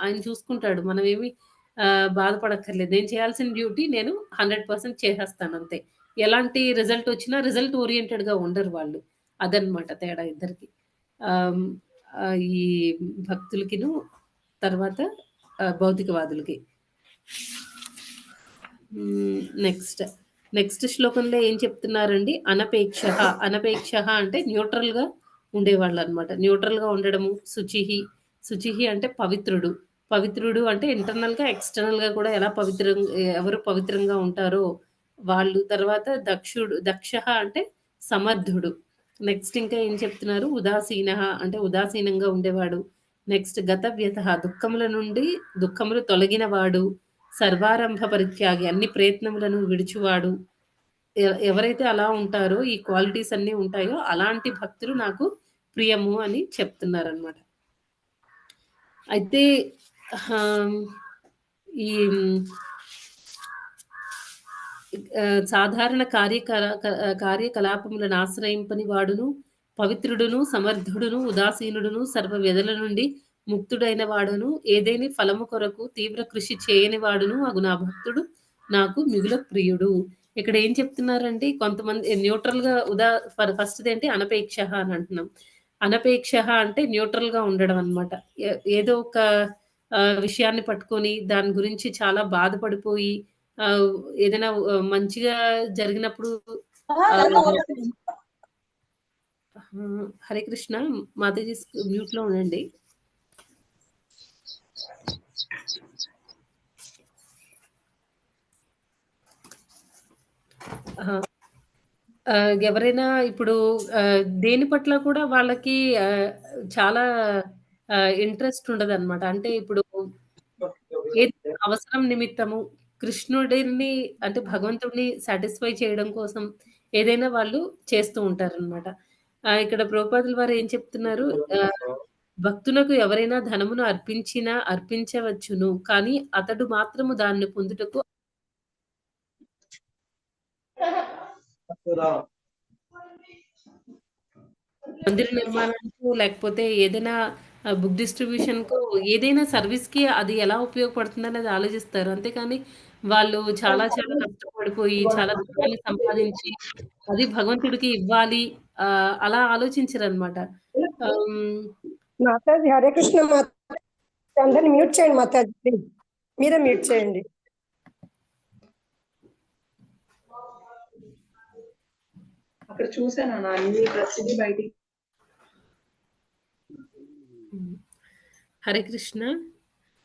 ఆయన చూసుకుంటాడు. మనమేమి బాధపడక్కర్లేదు. నేను చేయాల్సిన డ్యూటీ నేను 100% చేసేస్తానంతే. ఎలాంటి రిజల్ట్ వచ్చినా రిజల్ట్ ఓరియెంటెడ్‌గా ఉండరు వాళ్ళు. అదనమాట తేడా ఇద్దరికి. ఆహ్, హ్మ్. ఈ భక్తులకిను తర్వాత భౌతికవాదులకి. నెక్స్ట్. నెక్స్ట్ శ్లోకంలో ఏం చెప్తున్నారండి? అనపేక్షః అంటే న్యూట్రల్‌గా ఉండేవాళ్ళనమాట. న్యూట్రల్‌గా ఉండడము. శుచిః అంటే పవిత్రుడు. పవిత్రుడు అంటే ఇంటర్నల్‌గా, ఎక్స్‌టర్నల్‌గా కూడా ఎవరు పవిత్రంగా ఉంటారో వాళ్ళు. తర్వాత దక్షః అంటే సమర్థుడు. నెక్స్ట్ ఇంకా ఏం చెప్తున్నారు? అంటే ఉదాసీనంగా ఉండేవాడు. నెక్స్ట్ గతవ్యతః దుఃఖములు తొలగినవాడు. సర్వారంభ పరిత్యాగి అన్ని ప్రయత్నములను విడుచువాడు. ఎవరైతే అలా ఉంటారో, ఈ క్వాలిటీస్ అన్నీ ఉంటాయో, అలాంటి భక్తులు నాకు ప్రియము అని చెప్తున్నారనమాట. అయితే ఆహ్, ఈ సాధారణ కార్యకలాపములను ఆశ్రయింపని వాడును, పవిత్రుడును, సమర్థుడును, ఉదాసీనుడును, సర్వ వ్యధల నుండి ముక్తుడైన వాడును, ఏదేని ఫలము కొరకు తీవ్ర కృషి చేయని వాడును అగు నా భక్తుడు నాకు మిగుల ప్రియుడు. ఇక్కడ ఏం చెప్తున్నారంటే కొంతమంది న్యూట్రల్‌గా ఫస్ట్‌దేంటి అనపేక్షః అని అంటున్నాం. అనపేక్షః అంటే న్యూట్రల్‌గా ఉండడం అన్నమాట. ఏదో ఒక విషయాన్ని పట్టుకొని దాని గురించి చాలా బాధపడిపోయి ఆహ్, ఏదైనా మంచిగా జరిగినప్పుడు హరే కృష్ణ మాతాజీ మ్యూట్‌లో ఉండండి. ఆహా! ఎవరైనా ఇప్పుడు దేని పట్ల కూడా వాళ్ళకి చాలా ఇంట్రెస్ట్ ఉండదనమాట. అంటే ఇప్పుడు ఏది అవసరం నిమిత్తము కృష్ణుడిని అంటే భగవంతుడిని సాటిస్ఫై చేయడం కోసం ఏదైనా వాళ్ళు చేస్తూ ఉంటారనమాట. ఇక్కడ ప్రభుపాదుల వారు ఏం చెప్తున్నారు? భక్తులకు ఎవరైనా ధనమును అర్పించవచ్చును. కానీ అతడు మాత్రము దాన్ని పొందుటకు మందిర నిర్మాణానికో, లేకపోతే ఏదైనా బుక్ డిస్ట్రిబ్యూషన్‌కో ఏదైనా సర్విస్‌కి అది ఎలా ఉపయోగపడుతుందనేది ఆలోచిస్తారు. అంతేకాని వాళ్ళు చాలా కష్టపడిపోయి, చాలా ధనాన్ని సంపాదించి, అది భగవంతుడికి ఇవ్వాలి అలా ఆలోచించరనమాట. ఆహ్, హ్మ్. మాతాజీ హరే కృష్ణ మాతాజీ అందరిని మ్యూట్ చేయండి మాతాజీ ప్లీజ్. మీరే మ్యూట్ చేయండి. అక్కడ చూసాను అన్ని ప్రతిదీ బయటికి. హరే కృష్ణ.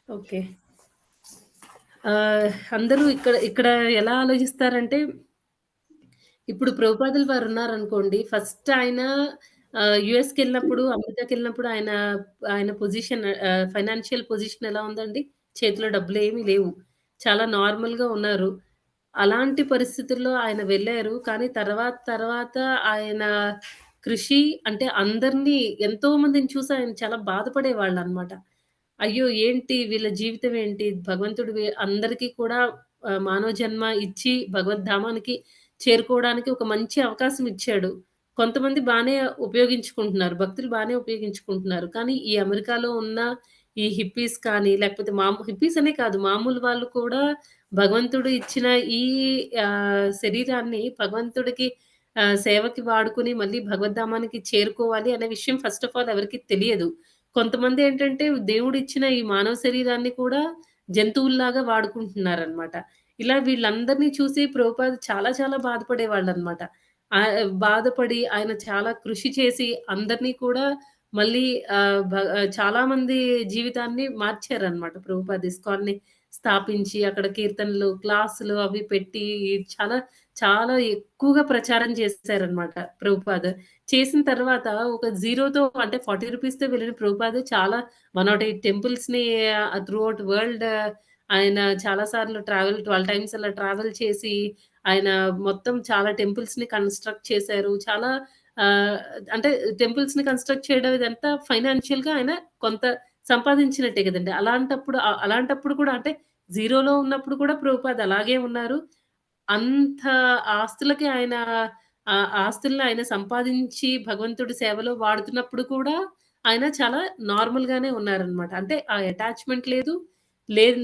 ఓకే. అందరూ ఇక్కడ ఎలా ఆలోచిస్తారంటే, ఇప్పుడు ప్రభుపాదుల వారున్నారనుకోండి, ఫస్ట్ ఆయన యూఎస్‌కెళ్ళినప్పుడు, అమెరికాకెళ్ళినప్పుడు ఆయన పొజిషన్ ఫైనాన్షియల్ పొజిషన్ ఎలా ఉందండి? చేతిలో డబ్బులేమి లేవు. చాలా నార్మల్‌గా ఉన్నారు. అలాంటి పరిస్థితుల్లో ఆయన వెళ్లారు. కానీ తర్వాత ఆయన కృషి అంటే అందరిని ఎంతో మందిని చూసి ఆయన చాలా బాధపడేవాళ్ళనమాట. అయ్యో! ఏంటి వీళ్ళ జీవితం ఏంటి? భగవంతుడు అందరికీ కూడా మానవ జన్మ ఇచ్చి భగవద్ధామానికి చేరుకోవడానికి ఒక మంచి అవకాశం ఇచ్చాడు. కొంతమంది బానే ఉపయోగించుకుంటున్నారు. భక్తులు బానే ఉపయోగించుకుంటున్నారు. కానీ ఈ అమెరికాలో ఉన్న ఈ హిప్పీస్ కానీ, లేకపోతే హిప్పీస్ అనే కాదు, మామూలు వాళ్ళు కూడా భగవంతుడు ఇచ్చిన ఈ శరీరాన్ని భగవంతుడికి సేవకి వాడుకొని మళ్ళీ భగవద్ధామానికి చేరుకోవాలి అనే విషయం ఫస్ట్ ఆఫ్ ఆల్ ఎవరికీ తెలియదు. కొంతమందేంటంటే దేవుడిచ్చిన ఈ మానవ శరీరాన్ని కూడా జంతువుల్లాగా వాడుకుంటున్నారనమాట. ఇలా వీళ్ళందరిని చూసి ప్రభుపాద చాలా చాలా బాధపడేవాళ్ళనమాట. బాధపడి ఆయన చాలా కృషి చేసి అందరిని కూడా మళ్ళీ చాలా మంది జీవితాన్ని మార్చారనమాట ప్రభుపాద. ఇస్కాన్‌ని స్థాపించి అక్కడ కీర్తనలు, క్లాసులు అవి పెట్టి చాలా చాలా ఎక్కువగా ప్రచారం చేశారనమాట ప్రభుపాద. చేసిన తర్వాత ఒక జీరోతో అంటే ₹40తో వెళ్ళిన ప్రభుపాద చాలా 108 టెంపుల్స్‌ని త్రూ ఔట్ వరల్డ్ ఆయన చాలా సార్లు 12 టైమ్స్ అలా ట్రావెల్ చేసి ఆయన మొత్తం చాలా టెంపుల్స్‌ని కన్‌స్ట్రక్ట్ చేశారు. చాలా ఆహ్, అంటే టెంపుల్స్‌ని కన్‌స్ట్రక్ట్ చేయడం ఇదంతా ఫైనాన్షియల్‌గా ఆయన కొంత సంపాదించినట్టే కదండీ! అలాంటప్పుడు కూడా అంటే జీరోలో ఉన్నప్పుడు కూడా ప్రభుపాద అలాగే ఉన్నారు. అంత ఆస్తులకి ఆయన ఆస్తుల్ని ఆయన సంపాదించి భగవంతుడి సేవలో వాడుతున్నప్పుడు కూడా ఆయన చాలా నార్మల్‌గానే ఉన్నారనమాట. అంటే ఆ అటాచ్‌మెంట్ లేదు.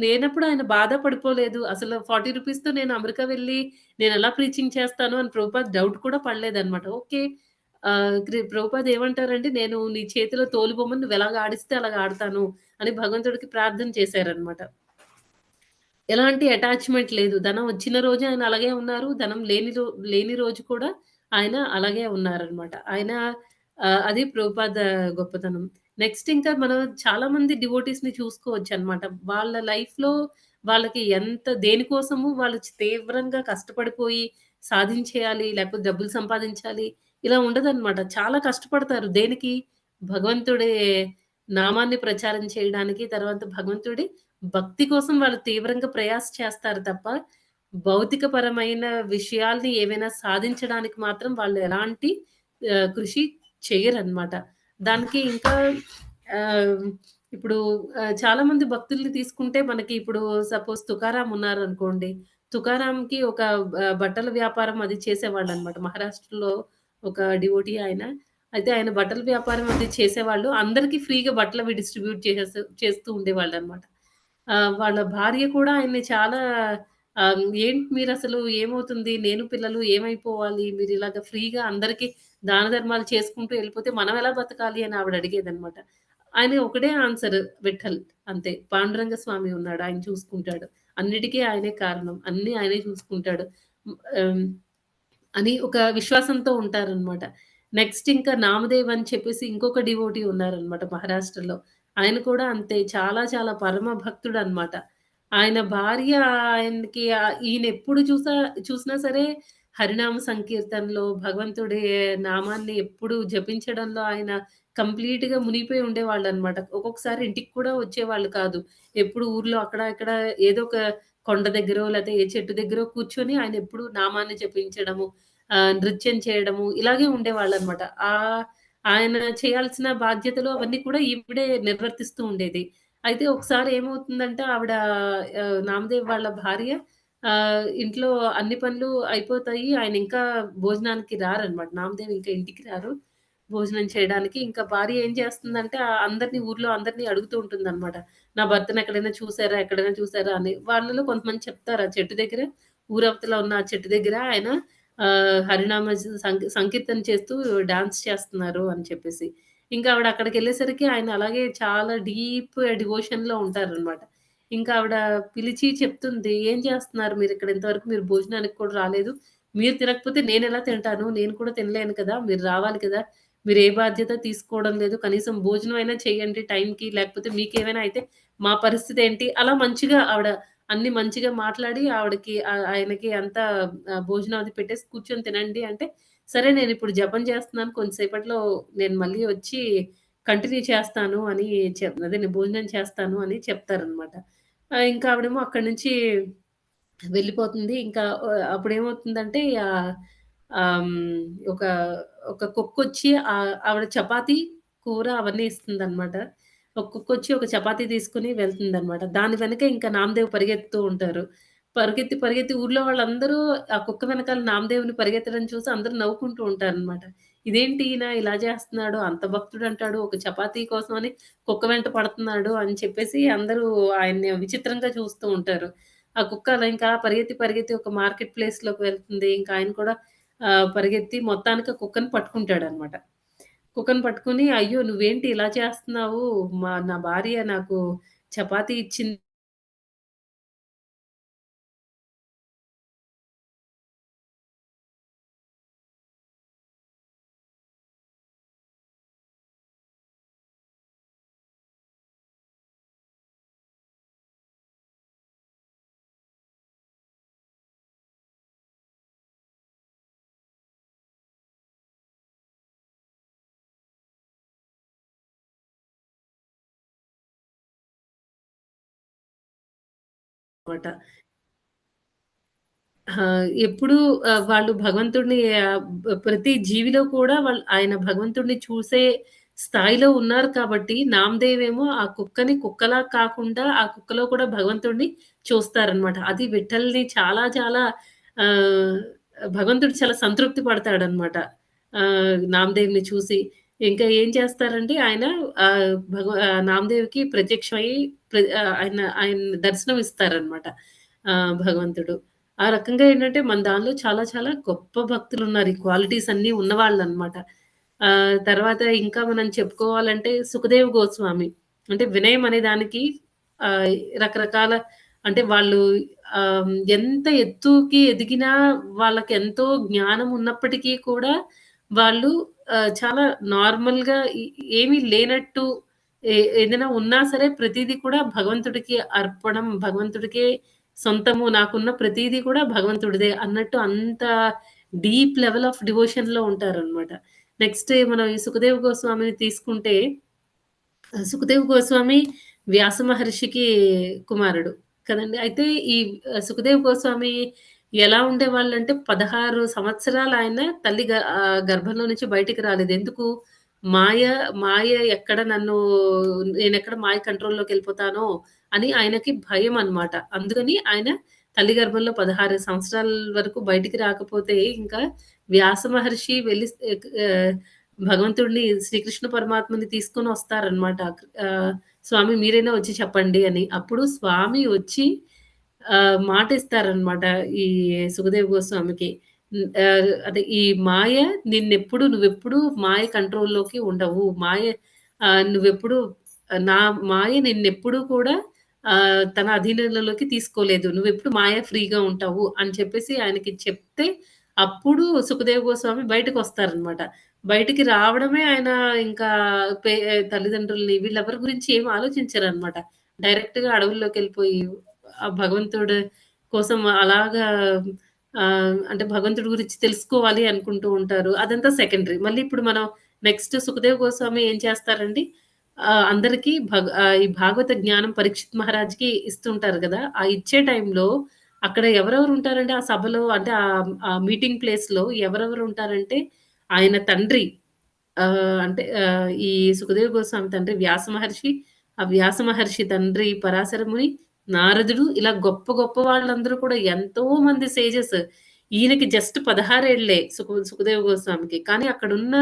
లేనప్పుడు ఆయన బాధ పడిపోలేదు. అసలు ₹40తో నేను అమెరికా వెళ్లి నేనెలా ప్రీచింగ్ చేస్తాను అని ప్రభుపాద్ డౌట్ కూడా పడలేదనమాట. ఓకే. ప్రభుపాద్ ఏమంటారంటే, "నేను నీ చేతిలో తోలుబొమ్మని నువ్వెలాగ ఆడిస్తే అలాగ ఆడతాను" అని భగవంతుడికి ప్రార్థన చేశారనమాట. ఎలాంటి అటాచ్‌మెంట్ లేదు. ధనం వచ్చిన రోజు ఆయన అలాగే ఉన్నారు. ధనం లేని రోజు కూడా ఆయన అలాగే ఉన్నారనమాట. ఆయన అది ప్రభుపాద గొప్పతనం. నెక్స్ట్ ఇంకా మనం చాలా మంది డివోటీస్‌ని చూసుకోవచ్చనమాట. వాళ్ళ లైఫ్‌లో వాళ్ళకి దేనికోసము వాళ్ళు తీవ్రంగా కష్టపడిపోయి సాధించేయాలి, లేకపోతే డబ్బులు సంపాదించాలి ఇలా ఉండదనమాట. చాలా కష్టపడతారు. దేనికి? భగవంతుడి నామాన్ని ప్రచారం చేయడానికి, తర్వాత భగవంతుడి భక్తి కోసం వాళ్ళు తీవ్రంగా ప్రయాస చేస్తారు తప్ప, భౌతికపరమైన విషయాల్ని ఏవైనా సాధించడానికి మాత్రం వాళ్ళు ఎలాంటి కృషి చెయ్యరనమాట. దానికి ఇంకా ఆహ్, ఇప్పుడు చాలామంది భక్తుల్ని తీసుకుంటే మనకి ఇప్పుడు సపోజ్ తుకారాం ఉన్నారనుకోండి. తుకారాంకి ఒక బట్టల వ్యాపారం అది చేసేవాళ్ళనమాట. మహారాష్ట్రలో ఒక డివోటీ ఆయన. అయితే ఆయన బట్టల వ్యాపారం అది చేసేవాళ్ళు. అందరికి ఫ్రీగా బట్టలవి డిస్ట్రిబ్యూట్ చేస్తూ ఉండేవాళ్ళనమాట. వాళ్ళ భార్య కూడా ఆయన్ని చాలా "ఏంటి మీరసలు ఏమవుతుంది? నేను పిల్లలు ఏమైపోవాలి? మీరిలాగ ఫ్రీగా అందరికి దాన ధర్మాలు చేసుకుంటూ ఎళ్ళిపోతే మనం ఎలా బతకాలి?" అని ఆవిడ అడిగేదనమాట. ఆయన ఒకటే ఆన్సర్ విఠల్ అంతే. పాండురంగ స్వామి ఉన్నాడు. ఆయన చూసుకుంటాడు. అన్నిటికి ఆయనే కారణం. అన్నీ ఆయనే చూసుకుంటాడు. హ్మ్. అని ఒక విశ్వాసంతో ఉంటారనమాట. నెక్స్ట్ ఇంకా నామదేవ్ అని చెప్పేసి ఇంకొక డివోటీ ఉన్నారనమాట మహారాష్ట్రలో. ఆయన కూడా అంతే చాలా చాలా పరమ భక్తుడనమాట. ఆయన భార్య ఆయనకి ఈయనెప్పుడు చూసినా సరే హరినామ సంకీర్తనలో భగవంతుడి నామాన్ని ఎప్పుడు జపించడంలో ఆయన కంప్లీట్‌గా మునిగిపోయి ఉండేవాళ్ళనమాట. ఒక్కొక్కసారి ఇంటికి కూడా వచ్చేవాళ్ళు కాదు. ఎప్పుడు ఊర్లో అక్కడ ఇక్కడ ఏదో ఒక కొండ దగ్గరో లేతే ఏ చెట్టు దగ్గరో కూర్చొని ఆయన ఎప్పుడు నామాన్ని జపించడము, నృత్యం చేయడము ఇలాగే ఉండేవాళ్ళనమాట. ఆయన చేయాల్సిన బాధ్యతలు అవన్నీ కూడా ఈవిడే నిర్వర్తిస్తూ ఉండేది. అయితే ఒకసారి ఏమవుతుందంటే ఆవిడ నామదేవ్ వాళ్ళ భార్య ఇంట్లో అన్ని పనులు అయిపోతాయి. ఆయన ఇంకా భోజనానికి రారనమాట. నామదేవ్ ఇంకా ఇంటికి రారు. భోజనం చేయడానికి. ఇంకా భార్య ఏం చేస్తుందంటే ఊర్లో అందరిని అడుగుతూ ఉంటుందనమాట. నా భర్తను ఎక్కడైనా చూసారా అని. వాళ్ళలో కొంతమంది చెప్తారు. ఆ చెట్టు దగ్గర ఊరవతల ఉన్న ఆ చెట్టు దగ్గర ఆయన హరినామ సంకీర్తన చేస్తూ డాన్స్ చేస్తున్నారు అని చెప్పేసి. ఇంకా ఆవిడ అక్కడికెళ్ళేసరికి ఆయన అలాగే చాలా డీప్ డివోషన్‌లో ఉంటారనమాట. ఇంకా ఆవిడ పిలిచి చెప్తుంది, "ఏం చేస్తున్నారు మీరిక్కడ? ఇంతవరకు మీరు భోజనానికి కూడా రాలేదు. మీరు తినకపోతే నేనెలా తింటాను? నేను కూడా తినలేను కదా! మీరు రావాలి కదా! మీరు ఏ బాధ్యత తీసుకోవడం లేదు. కనీసం భోజనం అయినా చేయండి టైంకి. లేకపోతే మీకేమైనా అయితే మా పరిస్థితేంటి?" అలా మంచిగా ఆవిడ అన్నీ మంచిగా మాట్లాడి ఆవిడకి ఆయనకి అంతా భోజనం అది పెట్టేసి కూర్చొని తినండి అంటే, సరే నేనిప్పుడు జపం చేస్తున్నాను. కొంతసేపట్లో నేను మళ్ళీ వచ్చి కంటిన్యూ చేస్తాను అని అదే నేను భోజనం చేస్తాను అని చెప్తారనమాట. ఇంకా ఆవిడేమో అక్కడి నుంచి వెళ్ళిపోతుంది. ఇంకా అప్పుడేమవుతుందంటే ఆహ్, హ్మ్, ఒక ఒక కుక్కొచ్చి ఆవిడ చపాతీ, కూర అవన్నీ ఇస్తుందనమాట. ఒక కుక్కొచ్చి ఒక చపాతీ తీసుకొని వెళ్తుందనమాట. దాని వెనక ఇంకా నామదేవ్ పరిగెత్తుతూ ఉంటారు. పరిగెత్తి, పరిగెత్తి ఊర్లో వాళ్ళందరూ ఆ కుక్క వెనకాల నామదేవుని పరిగెత్తడం చూసి అందరూ నవ్వుకుంటూ ఉంటారనమాట. ఇదేంటి ఈయన ఇలా చేస్తున్నాడు, అంత భక్తుడంటాడు, ఒక చపాతీ కోసమని కుక్క వెంట పడుతున్నాడు అని చెప్పేసి అందరూ ఆయన్ని విచిత్రంగా చూస్తూ ఉంటారు. ఆ కుక్క అలా ఇంకా పరిగెత్తి, పరిగెత్తి ఒక మార్కెట్ ప్లేస్‌లోకి వెళ్తుంది. ఇంకా ఆయన కూడా పరిగెత్తి మొత్తానికి ఆ కుక్కని పట్టుకుంటాడనమాట. కుక్కని పట్టుకొని, "అయ్యో! నువ్వేంటి ఇలా చేస్తున్నావు? నా భార్య నాకు చపాతీ ఇచ్చింది." మాట. ఎప్పుడూ వాళ్ళు భగవంతుడిని ప్రతి జీవిలో కూడా ఆయన భగవంతుడిని చూసే స్థాయిలో ఉన్నారు కాబట్టి, నామదేవ్ ఏమో ఆ కుక్కని కుక్కలా కాకుండా, ఆ కుక్కలో కూడా భగవంతుడిని చూస్తారనమాట. అది విఠల్‌ని చాలా చాలా ఆహ్, భగవంతుడు చాలా సంతృప్తి పడతాడనమాట. నామదేవ్‌ని చూసి. ఇంకా ఏం చేస్తారంటే ఆయన నామదేవ్‌కి ప్రత్యక్షమయ్యి ఆయన ఆయన దర్శనం ఇస్తారనమాట భగవంతుడు. ఆ రకంగా ఏంటంటే, మన దానిలో చాలా చాలా గొప్ప భక్తులున్నారు. ఈ క్వాలిటీస్ అన్నీ ఉన్నవాళ్ళనమాట. తర్వాత ఇంకా మనం చెప్పుకోవాలంటే సుఖదేవ్ గోస్వామి. అంటే వినయం అనే దానికి ఆహ్, రకరకాల అంటే వాళ్ళు ఎంత ఎత్తుకి ఎదిగినా వాళ్ళకెంతో జ్ఞానం ఉన్నప్పటికీ కూడా వాళ్ళు చాలా నార్మల్‌గా ఏమీ లేనట్టు ఏదైనా ఉన్నా సరే ప్రతీది కూడా భగవంతుడికి అర్పణం, భగవంతుడికే సొంతము. నాకున్న ప్రతీది కూడా భగవంతుడిదే అన్నట్టు అంత డీప్ లెవెల్ ఆఫ్ డివోషన్‌లో ఉంటారనమాట. నెక్స్ట్ మనం ఈ సుఖదేవ్ గోస్వామిని తీసుకుంటే, సుఖదేవ్ గోస్వామి వ్యాస మహర్షికి కుమారుడు కదండీ! అయితే ఈ సుఖదేవ్ గోస్వామి ఎలా ఉండేవాళ్ళంటే 16 సంవత్సరాలు ఆయన తల్లి గర్భంలో నుంచి బయటికి రాలేదు. ఎందుకు? మాయ మాయ ఎక్కడ నన్ను నేనెక్కడ మాయ కంట్రోల్‌లోకెళ్ళిపోతానో అని ఆయనకి భయమనమాట. అందుకని ఆయన తల్లి గర్భంలో 16 సంవత్సరాల వరకు బయటికి రాకపోతే ఇంకా వ్యాస మహర్షి వెళ్లి భగవంతుడిని శ్రీకృష్ణ పరమాత్మని తీసుకొనొస్తారనమాట. స్వామి మీరైనా వచ్చి చెప్పండి అని. అప్పుడు స్వామి వచ్చి మాటిస్తారనమాట ఈ సుఖదేవ్ గోస్వామికి. అదే ఈ మాయ నువ్వెప్పుడు మాయ కంట్రోల్‌లోకి ఉండవు. నువ్వెప్పుడు నా మాయ నిన్నెప్పుడూ కూడా తన అధీనంలోకి తీసుకోలేదు. నువ్వెప్పుడు మాయ ఫ్రీగా ఉంటావు అని చెప్పేసి ఆయనకి చెప్తే, అప్పుడు సుఖదేవ్ గోస్వామి బయటకొస్తారనమాట. బయటికి రావడమే ఆయన ఇంకా పే తల్లిదండ్రులని వీళ్ళెవరి గురించి ఏమి ఆలోచించరనమాట. డైరెక్ట్‌గా అడవుల్లోకెళ్ళిపోయి ఆ భగవంతుడు కోసం అలాగా అంటే భగవంతుడి గురించి తెలుసుకోవాలి అనుకుంటూ ఉంటారు. అదంతా సెకండరీ. మళ్ళీ ఇప్పుడు మనం నెక్స్ట్ సుఖదేవ్ గోస్వామి ఏం చేస్తారండి, అందరికి ఈ భాగవత జ్ఞానం పరీక్షిత్ మహారాజ్‌కి ఇస్తుంటారు గదా! ఆ ఇచ్చే టైంలో అక్కడ ఎవరెవరు ఉంటారంటే ఆ సభలో అంటే ఆ మీటింగ్ ప్లేస్‌లో ఎవరెవరు ఉంటారంటే ఆయన తండ్రి అంటే ఈ సుఖదేవ్ గోస్వామి తండ్రి వ్యాస మహర్షి, ఆ వ్యాస మహర్షి తండ్రి పరాశర ముని, నారదుడు ఇలా గొప్ప గొప్ప వాళ్ళందరూ కూడా ఎంతో మంది సేజెస్. ఈయనకి జస్ట్ 16 ఏళ్లే సుఖదేవ్ గోస్వామికి. కానీ అక్కడున్న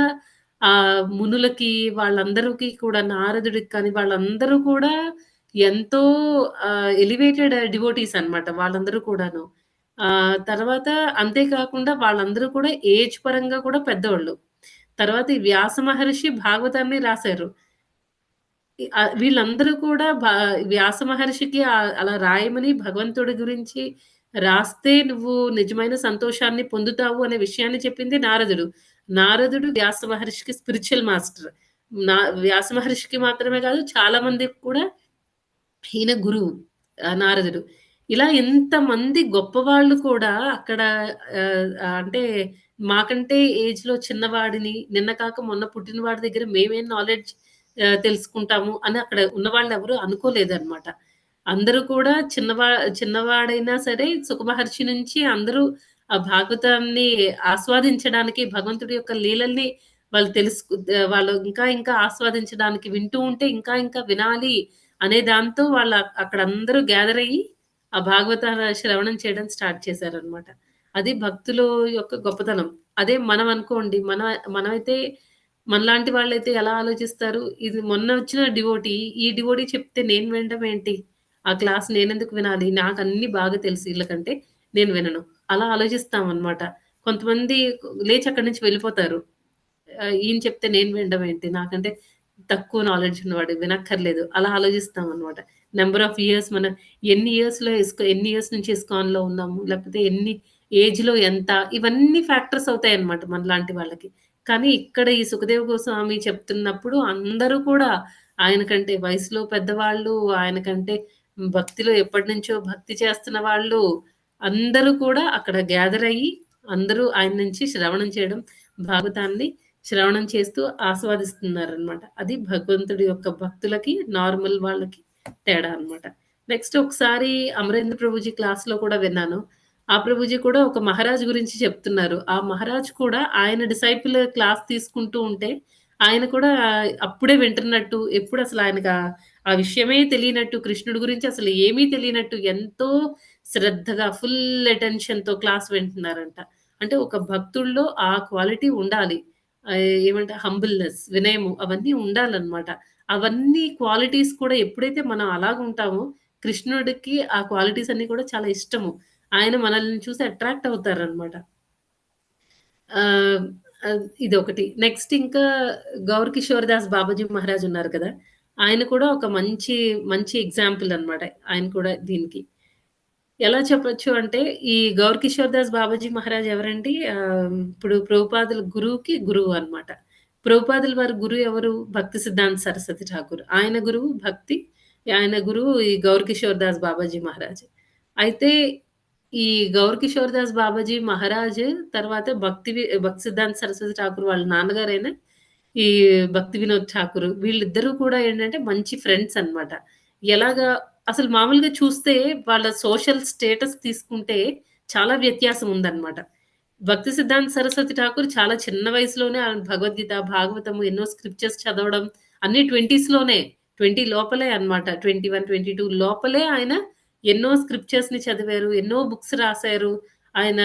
మునులకి వాళ్ళందరికి కూడా నారదుడికి కానీ వాళ్ళందరూ కూడా ఎంతో ఎలివేటెడ్ డివోటీస్ అన్నమాట వాళ్ళందరూ కూడాను. తర్వాత అంతే కాకుండా వాళ్ళందరూ కూడా ఏజ్ పరంగా కూడా పెద్దోళ్ళు. తర్వాత ఈ వ్యాస మహర్షి భాగవతాన్ని రాసారు. వీళ్ళందరూ కూడా వ్యాస మహర్షికి అలా రాయమని భగవంతుడి గురించి రాస్తే నువ్వు నిజమైన సంతోషాన్ని పొందుతావు అనే విషయాన్ని చెప్పింది నారదుడు. నారదుడు వ్యాస మహర్షికి స్పిరిచ్యువల్ మాస్టర్. వ్యాస మహర్షికి మాత్రమే కాదు చాలా మందికి కూడా ఈయన గురువు నారదుడు. ఇలా ఎంతమంది గొప్పవాళ్ళు కూడా అక్కడ అంటే మాకంటే ఏజ్‌లో చిన్నవాడిని, నిన్న కాక మొన్న పుట్టిన వాడి దగ్గర మేమేం నాలెడ్జ్ తెలుసుకుంటాము అని అక్కడ ఉన్నవాళ్ళెవరు అనుకోలేదనమాట. అందరూ కూడా చిన్నవాడైనా సరే సుఖమహర్షి నుంచి అందరూ ఆ భాగవతాన్ని ఆస్వాదించడానికి భగవంతుడి యొక్క లీలల్ని వాళ్ళు ఇంకా ఇంకా ఆస్వాదించడానికి వింటూ ఉంటే ఇంకా ఇంకా వినాలి అనే దాంతో అక్కడ అందరూ గ్యాదర్ అయ్యి ఆ భాగవత శ్రవణం చేయడం స్టార్ట్ చేశారనమాట. అది భక్తుల యొక్క గొప్పతనం. అదే మనం అనుకోండి, మనమైతే మనలాంటి వాళ్ళైతే ఎలా ఆలోచిస్తారు? ఇది మొన్న వచ్చిన డివోటీ, ఈ డివోటీ చెప్తే నేను వినడం ఏంటి? ఆ క్లాస్ నేనెందుకు వినాలి? నాకన్నీ బాగా తెలుసు ఈళ్ళకంటే నేను వినను. అలా ఆలోచిస్తామనమాట. కొంతమంది లేచి అక్కడి నుంచి వెళ్ళిపోతారు. ఈయన చెప్తే నేను వినడం ఏంటి? నాకంటే తక్కువ నాలెడ్జ్ ఉన్నవాడు వినక్కర్లేదు. అలా ఆలోచిస్తామనమాట. నంబర్ ఆఫ్ ఇయర్స్ మనం ఎన్ని ఇయర్స్ నుంచి ఇస్కాన్‌లో ఉన్నాము. లేకపోతే ఎన్ని ఏజ్‌లో ఎంత ఇవన్నీ ఫ్యాక్టర్స్ అవుతాయన్నమాట మనలాంటి వాళ్ళకి. కానీ ఇక్కడ ఈ సుఖదేవ గోస్వామి చెప్తున్నప్పుడు అందరూ కూడా ఆయన కంటే వయసులో పెద్దవాళ్ళు, ఆయన కంటే భక్తిలో ఎప్పటినుంచో భక్తి చేస్తున్న వాళ్ళు అందరూ కూడా అక్కడ గ్యాదర్ అయ్యి అందరూ ఆయన నుంచి శ్రవణం చేయడం, భాగవతాన్ని శ్రవణం చేస్తూ ఆస్వాదిస్తున్నారనమాట. అది భగవంతుడి యొక్క భక్తులకి, నార్మల్ వాళ్ళకి తేడా అనమాట. నెక్స్ట్ ఒకసారి అమరేంద్ర ప్రభుజీ క్లాస్‌లో కూడా విన్నాను. ఆ ప్రభుజీ కూడా ఒక మహారాజ్ గురించి చెప్తున్నారు. ఆ మహారాజ్ కూడా ఆయన డిసైపుల్ క్లాస్ తీసుకుంటూ ఉంటే, ఆయన కూడా అప్పుడే వింటున్నట్టు, ఎప్పుడసలు ఆయనకు ఆ విషయమే తెలియనట్టు, కృష్ణుడి గురించి అసలు ఏమీ తెలియనట్టు, ఎంతో శ్రద్ధగా ఫుల్ అటెన్షన్‌తో క్లాస్ వింటున్నారంట. అంటే ఒక భక్తుల్లో ఆ క్వాలిటీ ఉండాలి. ఏమంటే హంబుల్‌నెస్, వినయము అవన్నీ ఉండాలనమాట. అవన్నీ క్వాలిటీస్ కూడా ఎప్పుడైతే మనం అలాగుంటామో, కృష్ణుడికి ఆ క్వాలిటీస్ అన్నీ కూడా చాలా ఇష్టము. ఆయన మనల్ని చూసి అట్రాక్ట్ అవుతారనమాట. ఆహ్, ఇదొకటి. నెక్స్ట్ ఇంకా గౌర్ కిషోర్ దాస్ బాబాజీ మహారాజ్ ఉన్నారు కదా! ఆయన కూడా ఒక మంచి ఎగ్జాంపుల్ అనమాట. ఆయన కూడా దీనికి. ఎలా చెప్పొచ్చు అంటే, ఈ గౌర్ కిషోర్ దాస్ బాబాజీ మహారాజ్ ఎవరండి? ఇప్పుడు ప్రభుపాదుల గురువుకి గురువు అన్నమాట. ప్రభుపాదుల వారి గురువు ఎవరు? భక్తి సిద్ధాంత్ సరస్వతి ఠాకూర్. ఆయన గురువు భక్తి. ఆయన గురువు ఈ గౌర్ కిషోర్ దాస్ బాబాజీ మహారాజ్. అయితే ఈ గౌర్ కిషోర్ దాస్ బాబాజీ మహారాజ్ తర్వాత భక్తి సిద్ధాంత్ సరస్వతి ఠాకూర్ వాళ్ళ నాన్నగారైన ఈ భక్తి వినోద్ ఠాకూర్ వీళ్ళిద్దరూ కూడా ఏంటంటే మంచి ఫ్రెండ్స్ అన్నమాట. ఎలాగా అసలు మామూలుగా చూస్తే వాళ్ళ సోషల్ స్టేటస్ తీసుకుంటే చాలా వ్యత్యాసం ఉందన్నమాట. భక్తి సిద్ధాంత్ సరస్వతి ఠాకూర్ చాలా చిన్న వయసులోనే ఆయన భగవద్గీత, భాగవతము ఎన్నో స్క్రిప్చర్స్ చదవడం అన్నీ 20స్‌లోనే 20 లోపలే అన్నమాట. 21, 22 లోపలే ఆయన ఎన్నో స్క్రిప్చర్స్‌ని చదివారు. ఎన్నో బుక్స్ రాసారు. ఆయన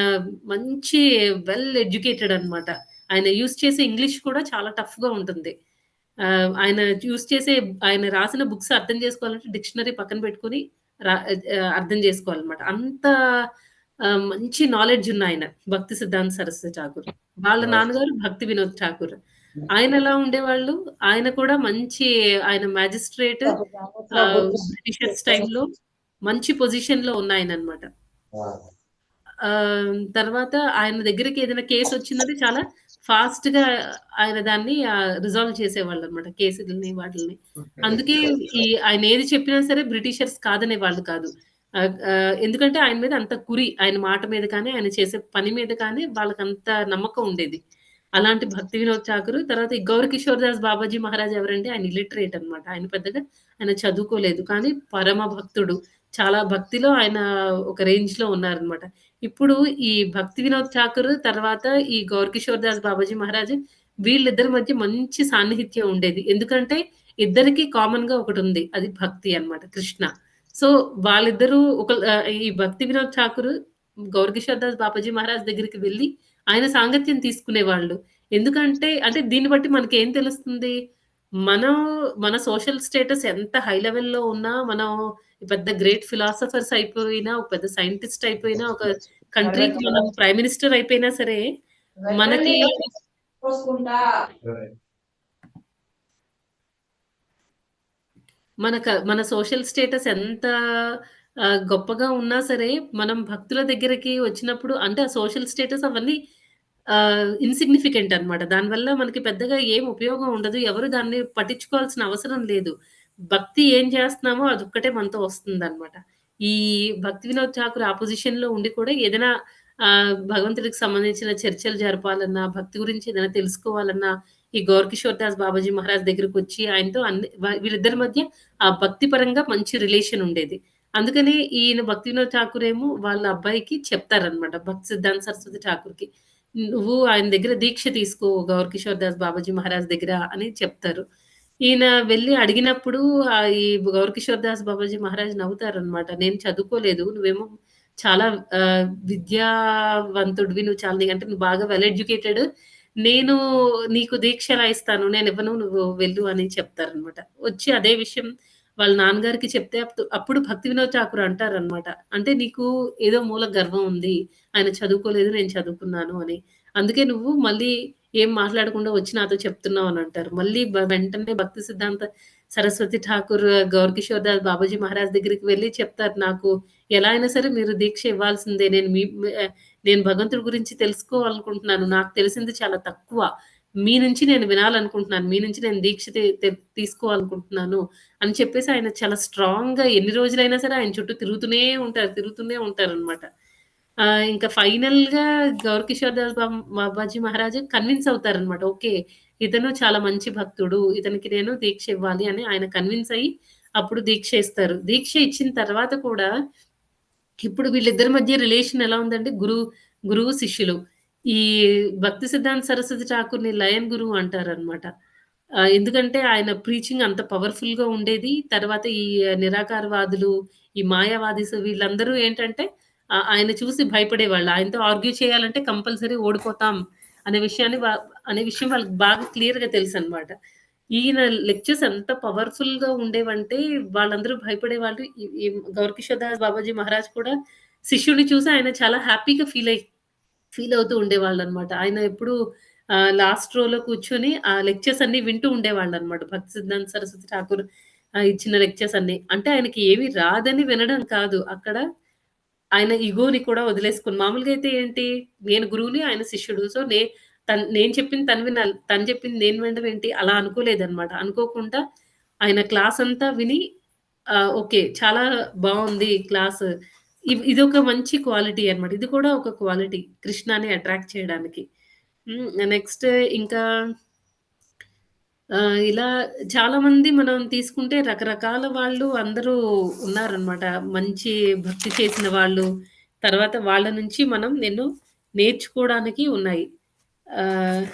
మంచి వెల్ ఎడ్యుకేటెడ్ అన్నమాట. ఆయన యూజ్ చేసే ఇంగ్లీష్ కూడా చాలా టఫ్‌గా ఉంటుంది. ఆయన యూజ్ చేసే ఆయన రాసిన బుక్స్ అర్థం చేసుకోవాలంటే డిక్షనరీ పక్కన పెట్టుకొని అర్థం చేసుకోవాలన్నమాట. అంత మంచి నాలెడ్జ్ ఉన్న ఆయన భక్తి సిద్ధాంత్ సరస్వతి ఠాకూర్. వాళ్ళ నాన్నగారు భక్తి వినోద్ ఠాకూర్. ఆయన ఎలా ఉండేవాళ్ళు? ఆయన కూడా ఆయన మ్యాజిస్ట్రేట్ బ్రిటిషర్స్ టైమ్‌లో మంచి పొజిషన్‌లో ఉన్నాయనన్నమాట. తర్వాత ఆయన దగ్గరికి ఏదైనా కేస్ వచ్చిందంటే చాలా ఫాస్ట్‌గా ఆయన దాన్ని రిజాల్వ్ చేసేవాళ్ళనమాట కేసులని వాటిల్ని. అందుకే ఆయన ఏది చెప్పినా సరే బ్రిటిషర్స్ కాదనేవాళ్ళు కాదు. ఎందుకంటే ఆయన మీద అంత ఆయన మాట మీద కానీ, ఆయన చేసే పని మీద కానీ వాళ్ళకంత నమ్మకం ఉండేది. అలాంటి భక్తి వినోద్ ఠాకూర్ తర్వాత ఈ గౌర్ కిషోర్ దాస్ బాబాజీ మహారాజ్ ఎవరంటే ఆయన ఇల్లిటరేట్ అన్నమాట. ఆయన చదువుకోలేదు. కానీ పరమ భక్తుడు. చాలా భక్తిలో ఆయన ఒక రేంజ్‌లో ఉన్నారన్నమాట. ఇప్పుడు ఈ భక్తి వినోద్ ఠాకూర్ తర్వాత ఈ గౌర్ కిషోర్ దాస్ బాబాజీ మహారాజ్ వీళ్ళిద్దరి మధ్య మంచి సాన్నిహిత్యం ఉండేది. ఎందుకంటే ఇద్దరికీ కామన్‌గా ఒకటుంది. అది భక్తి అన్నమాట. కృష్ణ. సో వాళ్ళిద్దరూ ఈ భక్తి వినోద్ ఠాకూర్ గౌర్ కిషోర్ దాస్ బాబాజీ మహారాజ్ దగ్గరికి వెళ్లి ఆయన సాంగత్యం తీసుకునేవాళ్ళు. ఎందుకంటే అంటే దీన్ని బట్టి మనకేం తెలుస్తుంది? మనం మన సోషల్ స్టేటస్ ఎంత హై లెవెల్‌లో ఉన్నా మనం పెద్ద గ్రేట్ ఫిలాసఫర్స్ అయిపోయినా, ఒక పెద్ద సైంటిస్ట్ అయిపోయినా, ఒక కంట్రీకి మనం ప్రైమ్ మినిస్టర్ అయిపోయినా సరే, మనకి మన సోషల్ స్టేటస్ ఎంత గొప్పగా ఉన్నా సరే, మనం భక్తుల దగ్గరికి వచ్చినప్పుడు అంటే ఆ సోషల్ స్టేటస్ అవన్నీ ఇన్‌సిగ్నిఫికెంట్ అన్నమాట. దానివల్ల మనకి పెద్దగా ఏం ఉపయోగం ఉండదు. ఎవరు దాన్ని పట్టించుకోవాల్సిన అవసరం లేదు. భక్తి ఏం చేస్తున్నామో అదొక్కటే మనతో వస్తుందన్నమాట. ఈ భక్తి వినోద్ ఠాకూర్ ఆ పొజిషన్‌లో ఉండి కూడా ఏదైనా భగవంతుడికి సంబంధించిన చర్చలు జరపాలన్నా, భక్తి గురించి ఏదైనా తెలుసుకోవాలన్నా, ఈ గౌర్ కిషోర్ దాస్ బాబాజీ మహారాజ్ దగ్గరకొచ్చి ఆయనతో వీళ్ళిద్దరి మధ్య ఆ భక్తి పరంగా మంచి రిలేషన్ ఉండేది. అందుకని ఈయన భక్తి వినోద్ ఠాకూర్ ఏమో వాళ్ళ అబ్బాయికి చెప్తారన్నమాట. భక్తి సిద్ధాంత్ సరస్వతి ఠాకూర్‌కి. "నువ్వు ఆయన దగ్గర దీక్ష తీసుకో గౌర్ కిషోర్ దాస్ బాబాజీ మహారాజ్ దగ్గర" అని చెప్తారు. ఈయన వెళ్లి అడిగినప్పుడు ఈ గౌరకిషోర్ దాస్ బాబాజీ మహారాజ్ నవ్వుతారనమాట. నేను చదువుకోలేదు. నువ్వేమో చాలా విద్యావంతుడివి. నువ్వు చాలా అంటే నువ్వు బాగా వెల్ ఎడ్యుకేటెడ్. నేను నీకు దీక్ష ఎలా ఇస్తాను? నేనివ్వను. నువ్వు వెళ్ళు అని చెప్తారనమాట. వచ్చి అదే విషయం వాళ్ళ నాన్నగారికి చెప్తే అప్పుడు భక్తి వినోద్ ఠాకూర్ అంటారనమాట. అంటే నీకు ఏదో మూల గర్వం ఉంది. ఆయన చదువుకోలేదు. నేను చదువుకున్నాను అని. అందుకే నువ్వు మళ్ళీ ఏం మాట్లాడకుండా వచ్చి నాతో చెప్తున్నావు అని అంటారు. మళ్ళీ వెంటనే భక్తి సిద్ధాంత సరస్వతి ఠాకూర్, గౌరకిషోర్ దాస్ బాబాజీ మహారాజ్ దగ్గరికి వెళ్లి చెప్తారు. నాకు ఎలా అయినా సరే మీరు దీక్ష ఇవ్వాల్సిందే. నేను భగవంతుడి గురించి తెలుసుకోవాలనుకుంటున్నాను. నాకు తెలిసింది చాలా తక్కువ. మీ నుంచి నేను వినాలనుకుంటున్నాను. మీ నుంచి నేను దీక్ష తీసుకోవాలనుకుంటున్నాను అని చెప్పేసి ఆయన చాలా స్ట్రాంగ్‌గా ఎన్ని రోజులైనా సరే ఆయన చుట్టూ తిరుగుతూనే ఉంటారనమాట. ఇంకా ఫైనల్‌గా గౌరకిషోర్ దాస్ బాబాజీ మహారాజ్ కన్విన్స్ అవుతారనమాట. ఓకే. ఇతను చాలా మంచి భక్తుడు. ఇతనికి నేను దీక్ష ఇవ్వాలి అని ఆయన కన్విన్స్ అయ్యి అప్పుడు దీక్ష ఇస్తారు. దీక్ష ఇచ్చిన తర్వాత కూడా ఇప్పుడు వీళ్ళిద్దరి మధ్య రిలేషన్ ఎలా ఉందంటే గురువు, శిష్యులు. ఈ భక్తి సిద్ధాంత సరస్వతి ఠాకూర్‌ని లయన్ గురువు అంటారనమాట. ఎందుకంటే ఆయన ప్రీచింగ్ అంత పవర్‌ఫుల్‌గా ఉండేది. తర్వాత ఈ నిరాకారవాదులు, ఈ మాయావాదీస్ వీళ్ళందరూ ఏంటంటే ఆయన చూసి భయపడేవాళ్ళు. ఆయనతో ఆర్గ్యూ చేయాలంటే కంపల్సరీ ఓడిపోతాం అనే అనే విషయం వాళ్ళకి బాగా క్లియర్‌గా తెలుసనమాట. ఈయన లెక్చర్స్ ఎంత పవర్‌ఫుల్‌గా ఉండేవంటే వాళ్ళందరూ భయపడేవాళ్ళు. ఈ ఈ గౌరకిషోర్ దాస్ బాబాజీ మహారాజ్ కూడా శిష్యుడిని చూసి ఆయన చాలా హ్యాపీగా ఫీల్ అవుతూ ఉండేవాళ్ళనమాట. ఆయన ఎప్పుడు లాస్ట్ రోలో కూర్చొని ఆ లెక్చర్స్ అన్నీ వింటూ ఉండేవాళ్ళనమాట. భక్తి సిద్ధాంత సరస్వతి ఠాకూర్ ఇచ్చిన లెక్చర్స్ అన్నీ. అంటే ఆయనకి ఏమి రాదని వినడం కాదు. అక్కడ ఆయన ఇగోని కూడా వదిలేసుకొని మామూలుగా అయితే ఏంటి నేను గురువుని, ఆయన శిష్యుడు. సో, నేను చెప్పింది తను వినాలి. తను చెప్పింది నేను వినడం ఏంటి అలా అనుకోలేదనమాట. అనుకోకుండా ఆయన క్లాస్ అంతా విని ఓకే. చాలా బావుంది క్లాస్. ఇదొక మంచి క్వాలిటీ అన్నమాట. ఇది కూడా ఒక క్వాలిటీ కృష్ణని అట్రాక్ట్ చేయడానికి. నెక్స్ట్ ఇంకా ఇలా చాలామంది మనం తీసుకుంటే రకరకాల వాళ్ళు అందరూ ఉన్నారనమాట. మంచి భక్తి చేసిన వాళ్ళు, తర్వాత వాళ్ళ నుంచి మనం ఎన్నో నేర్చుకోవడానికి ఉన్నాయి. ఆహ్,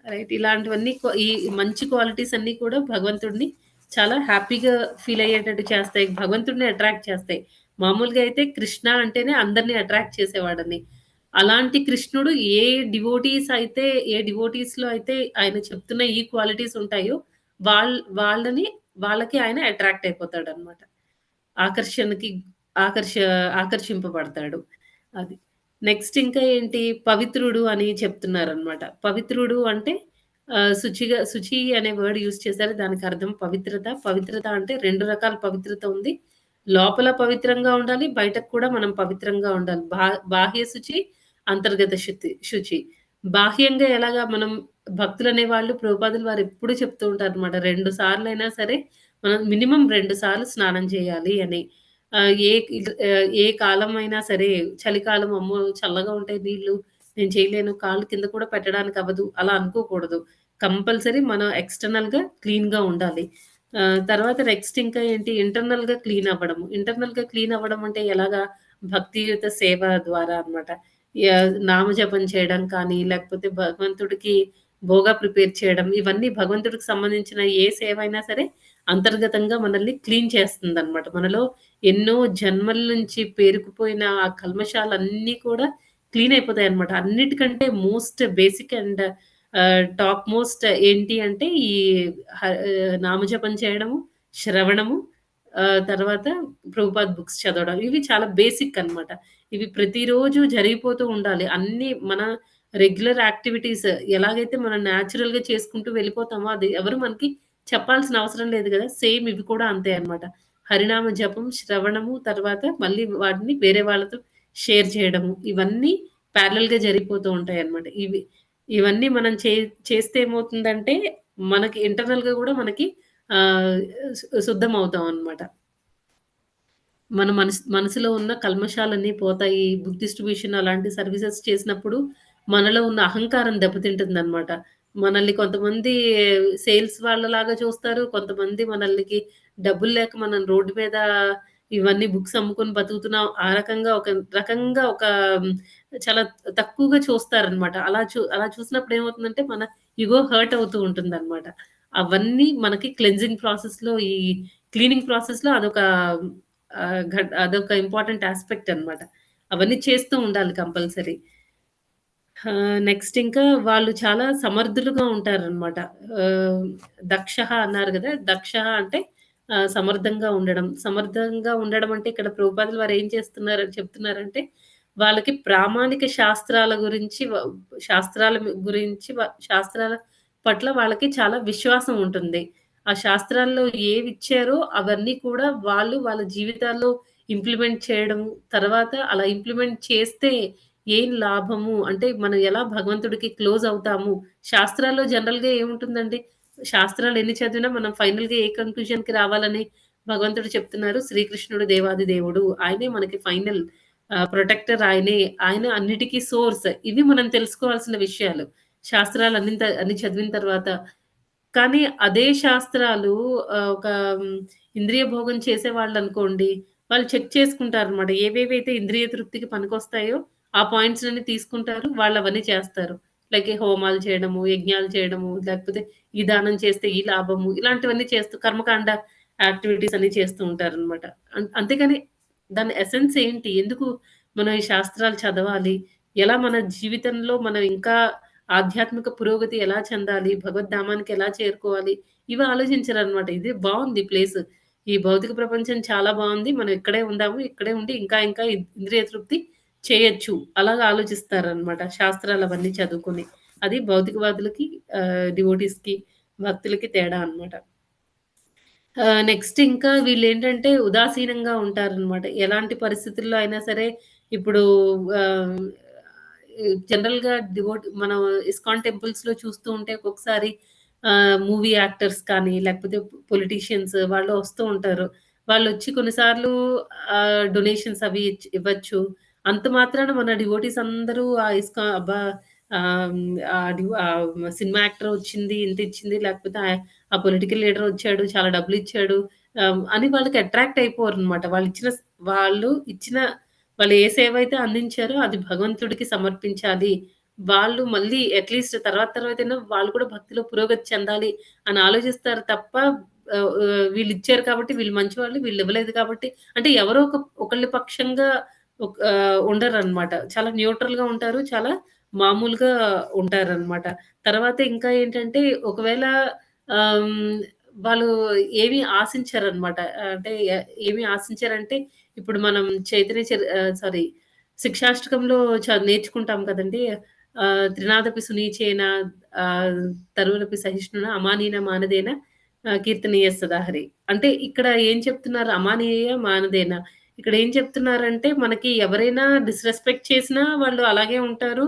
రైట్ ఇలాంటివన్నీ ఈ మంచి క్వాలిటీస్ అన్నీ కూడా భగవంతుడిని చాలా హ్యాపీగా ఫీల్ అయ్యేటట్టు చేస్తాయి. భగవంతుడిని అట్రాక్ట్ చేస్తాయి. మామూలుగా అయితే కృష్ణ అంటేనే అందరిని అట్రాక్ట్ చేసేవాడని. అలాంటి కృష్ణుడు ఏ డివోటీస్‌లో అయితే ఆయన చెప్తున్న ఈ క్వాలిటీస్ ఉంటాయో వాళ్ వాళ్ళని వాళ్ళకి ఆయన అట్రాక్ట్ అయిపోతాడనమాట. ఆకర్షణకి ఆకర్ష ఆకర్షింపబడతాడు. అది. నెక్స్ట్ ఇంకా ఏంటి పవిత్రుడు అని చెప్తున్నారనమాట. పవిత్రుడు అంటే శుచి అనే వర్డ్ యూజ్ చేశారు. దానికి అర్థం పవిత్రత. పవిత్రత అంటే 2 రకాల పవిత్రత ఉంది. లోపల పవిత్రంగా ఉండాలి. బయటకు కూడా మనం పవిత్రంగా ఉండాలి. బాహ్య శుచి, అంతర్గత శుచి. బాహ్యంగా ఎలాగా మనం భక్తులనేవాళ్ళు ప్రభుపాదులు వారు ఎప్పుడు చెప్తూ ఉంటారనమాట. 2 సార్లైనా సరే మనం మినిమమ్ 2 సార్లు స్నానం చేయాలి అని. ఏ కాలమైనా సరే చలికాలం అమ్మో! చల్లగా ఉంటాయి నీళ్ళు. నేను చేయలేను. కాళ్ళు కింద కూడా పెట్టడానికి అవ్వదు. అలా అనుకోకూడదు. కంపల్సరీ మనం ఎక్స్‌టర్నల్‌గా క్లీన్‌గా ఉండాలి. తర్వాత నెక్స్ట్ ఇంకా ఏంటి ఇంటర్నల్‌గా క్లీన్ అవ్వడము. ఇంటర్నల్‌గా క్లీన్ అవ్వడం అంటే ఎలాగా? భక్తియుత సేవ ద్వారా అన్నమాట. నామజపం చేయడం కానీ, లేకపోతే భగవంతుడికి భోగా ప్రిపేర్ చేయడం. ఇవన్నీ భగవంతుడికి సంబంధించిన ఏ సేవ అయినా సరే అంతర్గతంగా మనల్ని క్లీన్ చేస్తుందన్నమాట. మనలో ఎన్నో జన్మల నుంచి పేరుకుపోయిన ఆ కల్మషాలన్నీ కూడా క్లీన్ అయిపోతాయన్నమాట. అన్నిటికంటే most basic and top most ఏంటి అంటే నామజపం చేయడము, శ్రవణము, తర్వాత ప్రభుపాద్ బుక్స్ చదవడం. ఇవి చాలా బేసిక్ అన్నమాట. ఇవి ప్రతిరోజు జరిగిపోతూ ఉండాలి. అన్నీ మన రెగ్యులర్ యాక్టివిటీస్ ఎలాగైతే మనం న్యాచురల్‌గా చేసుకుంటూ వెళ్ళిపోతామో అది ఎవరు మనకి చెప్పాల్సిన అవసరం లేదు గదా! సేమ్ ఇవి కూడా అంతే అన్నమాట. హరినామ జపం, శ్రవణము తర్వాత మళ్ళీ వాటిని వేరే వాళ్ళతో షేర్ చేయడము. ఇవన్నీ ప్యారలెల్‌గా జరిగిపోతూ ఉంటాయన్నమాట. ఇవన్నీ మనం చేస్తే ఏమవుతుందంటే మనకి ఇంటర్నల్‌గా గూడా మనకి ఆహ్, శుద్ధమవుతాం అన్నమాట. మన మనసులో ఉన్న కల్మషాలన్నీ పోతాయి. బుక్ డిస్ట్రిబ్యూషన్ అలాంటి సర్వీసెస్ చేసినప్పుడు మనలో ఉన్న అహంకారం దెబ్బతింటుందనమాట. మనల్ని కొంతమంది సేల్స్ వాళ్ళలాగా చూస్తారు. కొంతమంది మనల్నికి డబ్బులు లేక మనం రోడ్డు మీద ఇవన్నీ బుక్స్ అమ్ముకొని బతుకుతున్నాం. ఆ రకంగా ఒక చాలా తక్కువగా చూస్తారనమాట. అలా చూసినప్పుడు ఏమవుతుందంటే మన ఇగో హర్ట్ అవుతూ ఉంటుందనమాట. అవన్నీ మనకి క్లెన్జింగ్ ప్రాసెస్‌లో ఈ క్లీనింగ్ ప్రాసెస్‌లో అదొక ఇంపార్టెంట్ యాస్పెక్ట్ అన్నమాట. అవన్నీ చేస్తూ ఉండాలి కంపల్సరీ. నెక్స్ట్ ఇంకా వాళ్ళు చాలా సమర్థులుగా ఉంటారనమాట. ఆహ్, దక్షః అన్నారు గదా! దక్షః అంటే సమర్థంగా ఉండడం. సమర్థంగా ఉండడం అంటే ఇక్కడ ప్రభుపాదులు వారు ఏం చెప్తున్నారంటే, వాళ్ళకి ప్రామాణిక శాస్త్రాల పట్ల వాళ్ళకి చాలా విశ్వాసం ఉంటుంది. ఆ శాస్త్రాల్లో ఏవిచ్చారో అవన్నీ కూడా వాళ్ళు వాళ్ళ జీవితాల్లో ఇంప్లిమెంట్ చేయడం, తర్వాత అలా ఇంప్లిమెంట్ చేస్తే ఏం లాభము? అంటే మనం ఎలా భగవంతుడికి క్లోజ్ అవుతాము? శాస్త్రాల్లో జనరల్‌గా ఏముంటుందండి? శాస్త్రాలు ఎన్ని చదివినా మనం ఫైనల్‌గా ఏ కన్క్లూజన్‌కి రావాలని భగవంతుడు చెప్తున్నారు. శ్రీకృష్ణుడు దేవాది దేవుడు. ఆయనే మనకి ఫైనల్ ప్రొటెక్టర్ ఆయనే. ఆయన అన్నిటికి సోర్స్. ఇవి మనం తెలుసుకోవాల్సిన విషయాలు. శాస్త్రాలు అన్ని చదివిన తర్వాత. కానీ అదే శాస్త్రాలు ఒక హ్మ్, ఇంద్రియ భోగం చేసేవాళ్ళనుకోండి, వాళ్ళు చెక్ చేసుకుంటారనమాట. ఏవేవైతే ఇంద్రియ తృప్తికి పనికొస్తాయో ఆ పాయింట్స్‌లన్నీ తీసుకుంటారు. వాళ్ళవన్నీ చేస్తారు. లైక్ ఈ హోమాలు చేయడము, యజ్ఞాలు చేయడము, లేకపోతే ఈ దానం చేస్తే ఈ లాభము, ఇలాంటివన్నీ చేస్తూ కర్మకాండ యాక్టివిటీస్ అన్నీ చేస్తూ ఉంటారనమాట. అంతేగాని దాని ఎసెన్స్ ఏంటి? ఎందుకు మనం ఈ శాస్త్రాలు చదవాలి? ఎలా మన జీవితంలో మనం ఇంకా ఆధ్యాత్మిక పురోగతి ఎలా చెందాలి? భగవద్ధామానికి ఎలా చేరుకోవాలి? ఇవి ఆలోచించరనమాట. ఇది బావుంది ప్లేసు. ఈ భౌతిక ప్రపంచం చాలా బావుంది. మనం ఇక్కడే ఉందాము. ఇక్కడే ఉండి ఇంకా ఇంకా ఇంద్రియ తృప్తి చేయొచ్చు. అలాగా ఆలోచిస్తారనమాట. శాస్త్రాలవన్నీ చదువుకొని. అది భౌతికవాదులకి డివోటీస్‌కి, భక్తులకి తేడా అనమాట. నెక్స్ట్ ఇంకా వీళ్ళేంటంటే ఉదాసీనంగా ఉంటారనమాట. ఎలాంటి పరిస్థితుల్లో అయినా సరే ఇప్పుడు ఆహ్, జనరల్‌గా మనం ఇస్కాన్ టెంపుల్స్‌లో చూస్తూ ఉంటే ఒక్కొక్కసారి మూవీ యాక్టర్స్ కానీ, లేకపోతే పొలిటీషియన్స్ వాళ్ళు వస్తూ ఉంటారు. వాళ్ళొచ్చి కొన్నిసార్లు డొనేషన్స్ అవి ఇవ్వచ్చు. అంత మాత్రాన మన డివోటీస్ అందరూ అబ్బా! ఆహ్, సినిమా యాక్టర్ వచ్చింది, ఇంతిచ్చింది లేకపోతే ఆ పొలిటికల్ లీడర్ వచ్చాడు, చాలా డబ్బులిచ్చాడు అని వాళ్ళకి అట్రాక్ట్ అయిపోరనమాట. వాళ్ళు ఇచ్చిన వాళ్ళు ఏ సేవ అయితే అందించారో అది భగవంతుడికి సమర్పించాలి. వాళ్ళు మళ్ళీ అట్‌లీస్ట్ తర్వాతైనా వాళ్ళు కూడా భక్తిలో పురోగతి చెందాలి అని ఆలోచిస్తారు తప్ప వీళ్ళిచ్చారు కాబట్టి వీళ్ళు మంచివాళ్ళు, వీళ్ళివ్వలేదు కాబట్టి అంటే ఎవరో ఒకళ్ళ పక్షంగా ఉండరనమాట. చాలా న్యూట్రల్‌గా ఉంటారు. చాలా మామూలుగా ఉంటారనమాట. తర్వాత ఇంకా ఏంటంటే ఒకవేళ ఆహ్, హ్మ్, వాళ్ళు ఏమి ఆశించరనమాట. అంటే ఏమి ఆశించరంటే ఇప్పుడు మనం సారీ శిక్షాష్టకంలో నేర్చుకుంటాం కదండీ! త్రినాదపి సునీచేన ఆహ్, తరులపి సహిష్ణున అమానీన మానదేన కీర్తనీయ సదాహరి. అంటే ఇక్కడ ఏం చెప్తున్నారు అమానీయ మానదేన. ఇక్కడ ఏం చెప్తున్నారంటే మనకి ఎవరైనా డిస్‌రెస్పెక్ట్ చేసినా వాళ్ళు అలాగే ఉంటారు.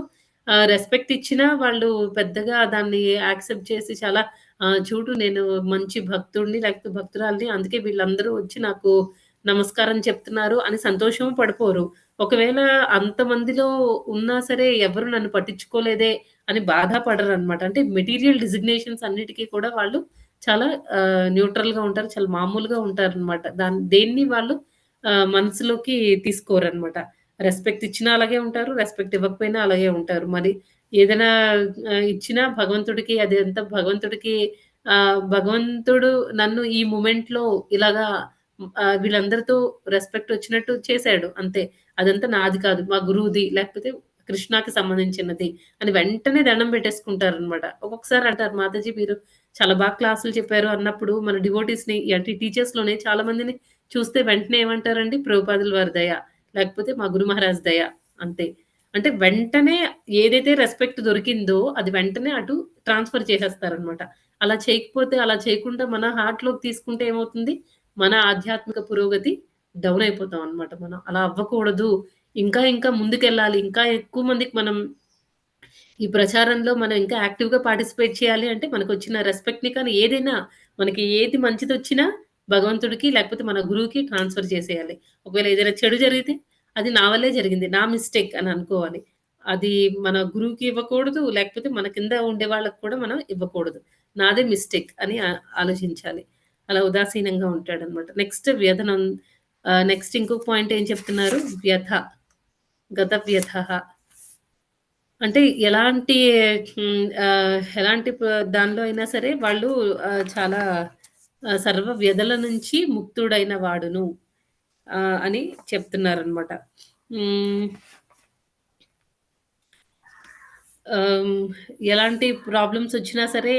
రెస్పెక్ట్ ఇచ్చినా వాళ్ళు పెద్దగా దాన్ని యాక్సెప్ట్ చేసి చాలా చూడు నేను మంచి భక్తుడిని లేకపోతే భక్తురాలిని అందుకే వీళ్ళందరూ వచ్చి నాకు నమస్కారం చెప్తున్నారు అని సంతోషం పడిపోరు. ఒకవేళ అంతమందిలో ఉన్నా సరే ఎవరు నన్ను పట్టించుకోలేదే అని బాధపడరనమాట. అంటే మెటీరియల్ డిజిగ్నేషన్స్ అన్నిటికి కూడా వాళ్ళు చాలా న్యూట్రల్‌గా ఉంటారు. చాలా మామూలుగా ఉంటారనమాట. దేన్ని వాళ్ళు మనసులోకి తీసుకోరనమాట. రెస్పెక్ట్ ఇచ్చినా అలాగే ఉంటారు. రెస్పెక్ట్ ఇవ్వకపోయినా అలాగే ఉంటారు. మరి ఏదైనా ఇచ్చినా భగవంతుడికి అదంతా భగవంతుడికి భగవంతుడు నన్ను ఈ మొమెంట్‌లో ఇలాగా వీళ్ళందరితో రెస్పెక్ట్ వచ్చినట్టు చేశాడు అంతే. అదంతా నాది కాదు. మా గురువుది లేకపోతే కృష్ణకి సంబంధించినది అని వెంటనే దండం పెట్టేసుకుంటారనమాట. ఒక్కొక్కసారి అంటారు మాతాజీ మీరు చాలా బాగా క్లాసులు చెప్పారు అన్నప్పుడు మన డివోటీస్‌ని అంటే టీచర్స్‌లోనే చాలా మందిని చూస్తే వెంటనే ఏమంటారండి ప్రభుపాదుల వారి దయ. లేకపోతే మా గురు మహారాజ్ దయ అంతే. అంటే వెంటనే ఏదైతే రెస్పెక్ట్ దొరికిందో అది వెంటనే అటు ట్రాన్స్‌ఫర్ చేసేస్తారనమాట. అలా చేయకుండా మన హార్ట్‌లోకి తీసుకుంటే ఏమవుతుంది? మన ఆధ్యాత్మిక పురోగతి డౌన్ అయిపోతాం అన్నమాట మనం. అలా అవ్వకూడదు. ఇంకా ఇంకా ముందుకెళ్ళాలి. ఇంకా ఎక్కువ మందికి మనం ఈ ప్రచారంలో మనం ఇంకా యాక్టివ్‌గా పార్టిసిపేట్ చేయాలి అంటే మనకొచ్చిన రెస్పెక్ట్‌ని కానీ ఏదైనా మనకి ఏది మంచిదొచ్చినా భగవంతుడికి లేకపోతే మన గురువుకి ట్రాన్స్‌ఫర్ చేసేయాలి. ఒకవేళ ఏదైనా చెడు జరిగితే అది నా వల్లే జరిగింది. నా మిస్టేక్ అని అనుకోవాలి. అది మన గురువుకి ఇవ్వకూడదు. లేకపోతే మన కింద ఉండే వాళ్ళకి కూడా మనం ఇవ్వకూడదు. నాదే మిస్టేక్ అని ఆలోచించాలి. అలా ఉదాసీనంగా ఉంటాడనమాట. నెక్స్ట్ ఇంకొక పాయింట్ ఏం చెప్తున్నారు? వ్యథ. గత వ్యథః. అంటే ఎలాంటి ఎలాంటి దానిలో అయినా సరే వాళ్ళు చాలా సర్వ వ్యధల నుంచి ముక్తుడైన వాడును అని చెప్తున్నారనమాట. ఎలాంటి ప్రాబ్లమ్స్ వచ్చినా సరే,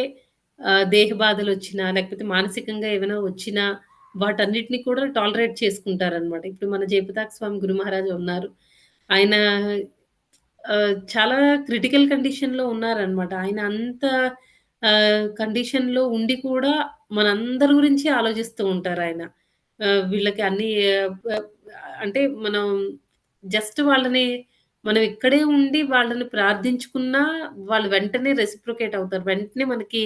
దేహ బాధలొచ్చినా, లేకపోతే మానసికంగా ఏమైనా వచ్చినా, వాటన్నిటిని కూడా టాలరేట్ చేసుకుంటారనమాట. ఇప్పుడు మన జయపతాక స్వామి గురు మహారాజ్ ఉన్నారు. ఆయన చాలా క్రిటికల్ కండిషన్‌లో ఉన్నారనమాట. ఆయన అంత కండిషన్‌లో ఉండి కూడా మనందరి గురించి ఆలోచిస్తూ ఉంటారాయన. వీళ్ళకి అన్నీ ఆహ్, అంటే మనం జస్ట్ వాళ్ళని మనం ఇక్కడే ఉండి వాళ్ళని ప్రార్థించుకున్నా వాళ్ళు వెంటనే రెసిప్రొకేట్ అవుతారు. వెంటనే మనకి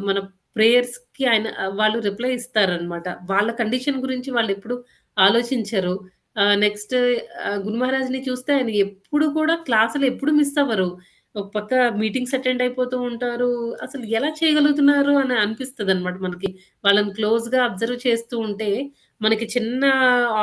మన ప్రేయర్స్‌కి ఆయన వాళ్ళు రిప్లై ఇస్తారనమాట. వాళ్ళ కండిషన్ గురించి వాళ్ళెప్పుడు ఆలోచించరు. నెక్స్ట్ గురు మహారాజ్‌ని చూస్తే ఆయన ఎప్పుడు కూడా క్లాసులు ఎప్పుడు మిస్ అవ్వరు. ఒక పక్క మీటింగ్స్ అటెండ్ అయిపోతూ ఉంటారు. అసలు ఎలా చేయగలుగుతున్నారు అని అనిపిస్తదనమాట మనకి. వాళ్ళని క్లోజ్‌గా అబ్జర్వ్ చేస్తూ ఉంటే మనకి చిన్న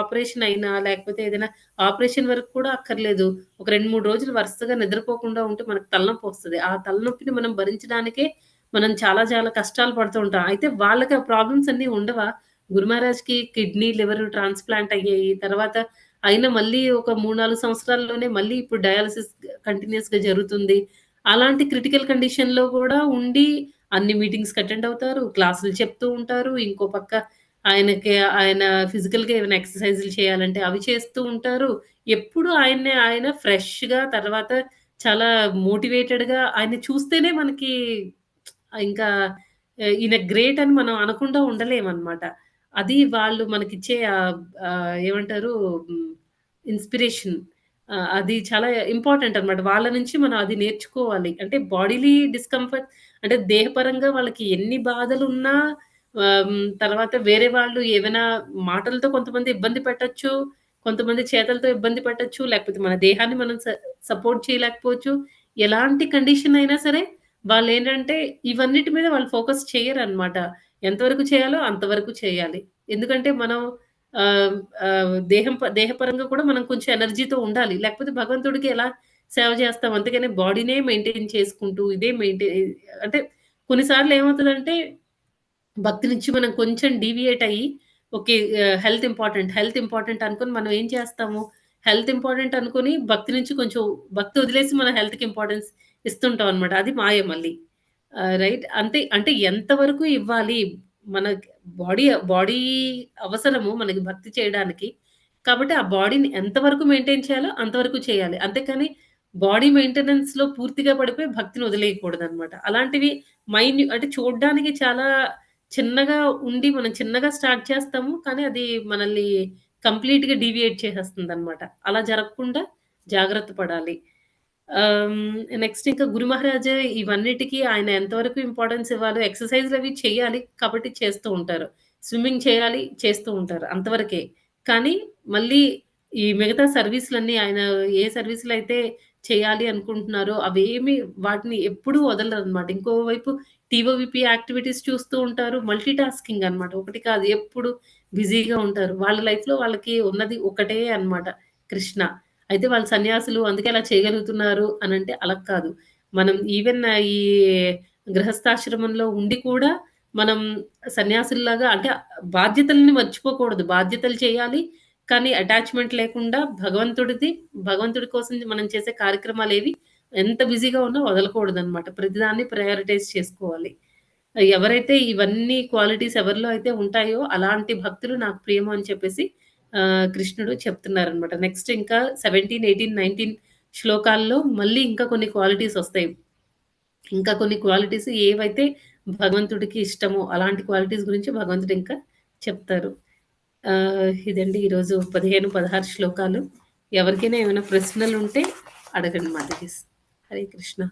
ఆపరేషన్ అయినా లేకపోతే ఏదైనా ఆపరేషన్ వరకు కూడా అక్కర్లేదు. ఒక 2, 3 రోజులు వరుసగా నిద్రపోకుండా ఉంటే మనకు తలనొప్పొస్తది. ఆ తలనొప్పిని మనం భరించడానికే మనం చాలా చాలా కష్టాలు పడుతూ ఉంటాం. అయితే వాళ్ళకి ఆ ప్రాబ్లమ్స్ అన్నీ ఉండవా? గురు మహారాజ్‌కి కిడ్నీ, లివర్ ట్రాన్స్‌ప్లాంట్ అయ్యాయి. తర్వాత అయినా మళ్ళీ ఒక 3, 4 సంవత్సరాల్లోనే మళ్ళీ ఇప్పుడు డయాలిసిస్ కంటిన్యూయస్‌గా జరుగుతుంది. అలాంటి క్రిటికల్ కండిషన్‌లో గూడా ఉండి అన్ని మీటింగ్స్‌కి అటెండ్ అవుతారు. క్లాసులు చెప్తూ ఉంటారు. ఇంకో పక్క ఆయన ఫిజికల్‌గా ఏమైనా ఎక్సర్‌సైజులు చేయాలంటే అవి చేస్తూ ఉంటారు. ఎప్పుడు ఆయన ఫ్రెష్‌గా తర్వాత చాలా మోటివేటెడ్‌గా ఆయన్ని చూస్తేనే మనకి ఇంకా ఈయన గ్రేట్ అని మనం అనకుండా ఉండలేమనమాట. అది వాళ్ళు మనకిచ్చే ఏమంటారు హ్మ్, ఇన్‌స్పిరేషన్. అది చాలా ఇంపార్టెంట్ అనమాట. వాళ్ళ నుంచి మనం అది నేర్చుకోవాలి. అంటే బాడీలీ డిస్కంఫర్ట్ అంటే దేహపరంగా వాళ్ళకి ఎన్ని బాధలున్నా తర్వాత వేరే వాళ్ళు ఏవైనా మాటలతో కొంతమంది ఇబ్బంది పెట్టొచ్చు. కొంతమంది చేతలతో ఇబ్బంది పెట్టొచ్చు. లేకపోతే మన దేహాన్ని మనం సపోర్ట్ చేయలేకపోవచ్చు. ఎలాంటి కండిషన్ అయినా సరే వాళ్ళేంటంటే ఇవన్నిటి మీద వాళ్ళు ఫోకస్ చెయ్యరనమాట. ఎంతవరకు చేయాలో అంతవరకు చేయాలి. ఎందుకంటే మనం ఆహ్, ఆహ్, దేహపరంగా కూడా మనం కొంచెం ఎనర్జీతో ఉండాలి. లేకపోతే భగవంతుడికి ఎలా సేవ చేస్తాం? అంతేగాని బాడీనే మెయింటైన్ చేసుకుంటూ ఇదే అంటే కొన్ని సార్లు ఏమవుతదంటే భక్తి నుంచి మనం కొంచెం డీవియేట్ అయ్యి, ఓకే. హెల్త్ ఇంపార్టెంట్ అనుకోని మనం ఏం చేస్తాము? హెల్త్ ఇంపార్టెంట్ అనుకోని భక్తి నుంచి కొంచెం భక్తి వదిలేసి మనం హెల్త్‌కి ఇంపార్టెన్స్ ఇస్తుంటాం అనమాట. అది మాయ మళ్ళీ. రైట్. అంటే ఎంత వరకు ఇవ్వాలి? మన బాడీ బాడీ అవసరము మనకి భక్తి చేయడానికి. కాబట్టి ఆ బాడీని ఎంత వరకు మెయింటైన్ చేయాలో అంతవరకు చేయాలి. అంతేకాని బాడీ మెయింటెనెన్స్‌లో పూర్తిగా పడిపోయి భక్తిని వదిలేయకూడదనమాట. అలాంటివి అంటే చూడ్డానికి చాలా చిన్నగా ఉండి మనం చిన్నగా స్టార్ట్ చేస్తాము. కానీ అది మనల్ని కంప్లీట్‌గా డీవియేట్ చేసేస్తుందనమాట. అలా జరగకుండా జాగ్రత్త పడాలి. నెక్స్ట్ ఇంకా గురు మహారాజ్ ఇవన్నిటికి ఆయన ఎంతవరకు ఇంపార్టెన్స్ ఇవ్వాలో ఎక్సర్‌సైజ్‌లవి చేయాలి. కాబట్టి చేస్తూ ఉంటారు. స్విమ్మింగ్ చేయాలి, చేస్తూ ఉంటారు. అంతవరకే. కానీ మళ్ళీ ఈ మిగతా సర్వీస్‌లన్నీ ఆయన ఏ సర్వీస్‌లయితే చేయాలి అనుకుంటున్నారో అవేమి వాటిని ఎప్పుడూ వదలరనమాట. ఇంకోవైపు టీఓవిపీ యాక్టివిటీస్ చూస్తూ ఉంటారు. మల్టీ టాస్కింగ్ అనమాట. ఒకటి కాదు ఎప్పుడు బిజీగా ఉంటారు. వాళ్ళ లైఫ్‌లో వాళ్ళకి ఉన్నది ఒకటే అన్నమాట కృష్ణ. అయితే వాళ్ళు సన్యాసులు అందుకే అలా చేయగలుగుతున్నారు అనంటే అలా కాదు. మనం ఈవెన్ ఈ గృహస్థాశ్రమంలో ఉండి కూడా మనం సన్యాసుల్లాగా అంటే బాధ్యతలని మర్చిపోకూడదు. బాధ్యతలు చేయాలి. కానీ అటాచ్‌మెంట్ లేకుండా భగవంతుడి కోసం మనం చేసే కార్యక్రమాలేవి ఎంత బిజీగా ఉన్నా వదలకూడదనమాట. ప్రతిదాన్ని ప్రయారిటైజ్ చేసుకోవాలి. ఎవరైతే ఇవన్నీ క్వాలిటీస్ ఎవరిలో అయితే ఉంటాయో అలాంటి భక్తులు నాకు ప్రియము అని చెప్పేసి కృష్ణుడు చెప్తున్నారనమాట. నెక్స్ట్ ఇంకా 17, 18, 19 శ్లోకాల్లో మళ్ళీ ఇంకా కొన్ని క్వాలిటీస్ ఒస్తాయి. ఇంకా కొన్ని క్వాలిటీస్ ఏవైతే భగవంతుడికి ఇష్టమో అలాంటి క్వాలిటీస్ గురించి భగవంతుడు ఇంకా చెప్తారు. ఇదండి ఈరోజు 15, 16 శ్లోకాలు. ఎవరికైనా ఏమైనా ప్రశ్నలుంటే అడగండి మాతాజీస్. హరే కృష్ణ.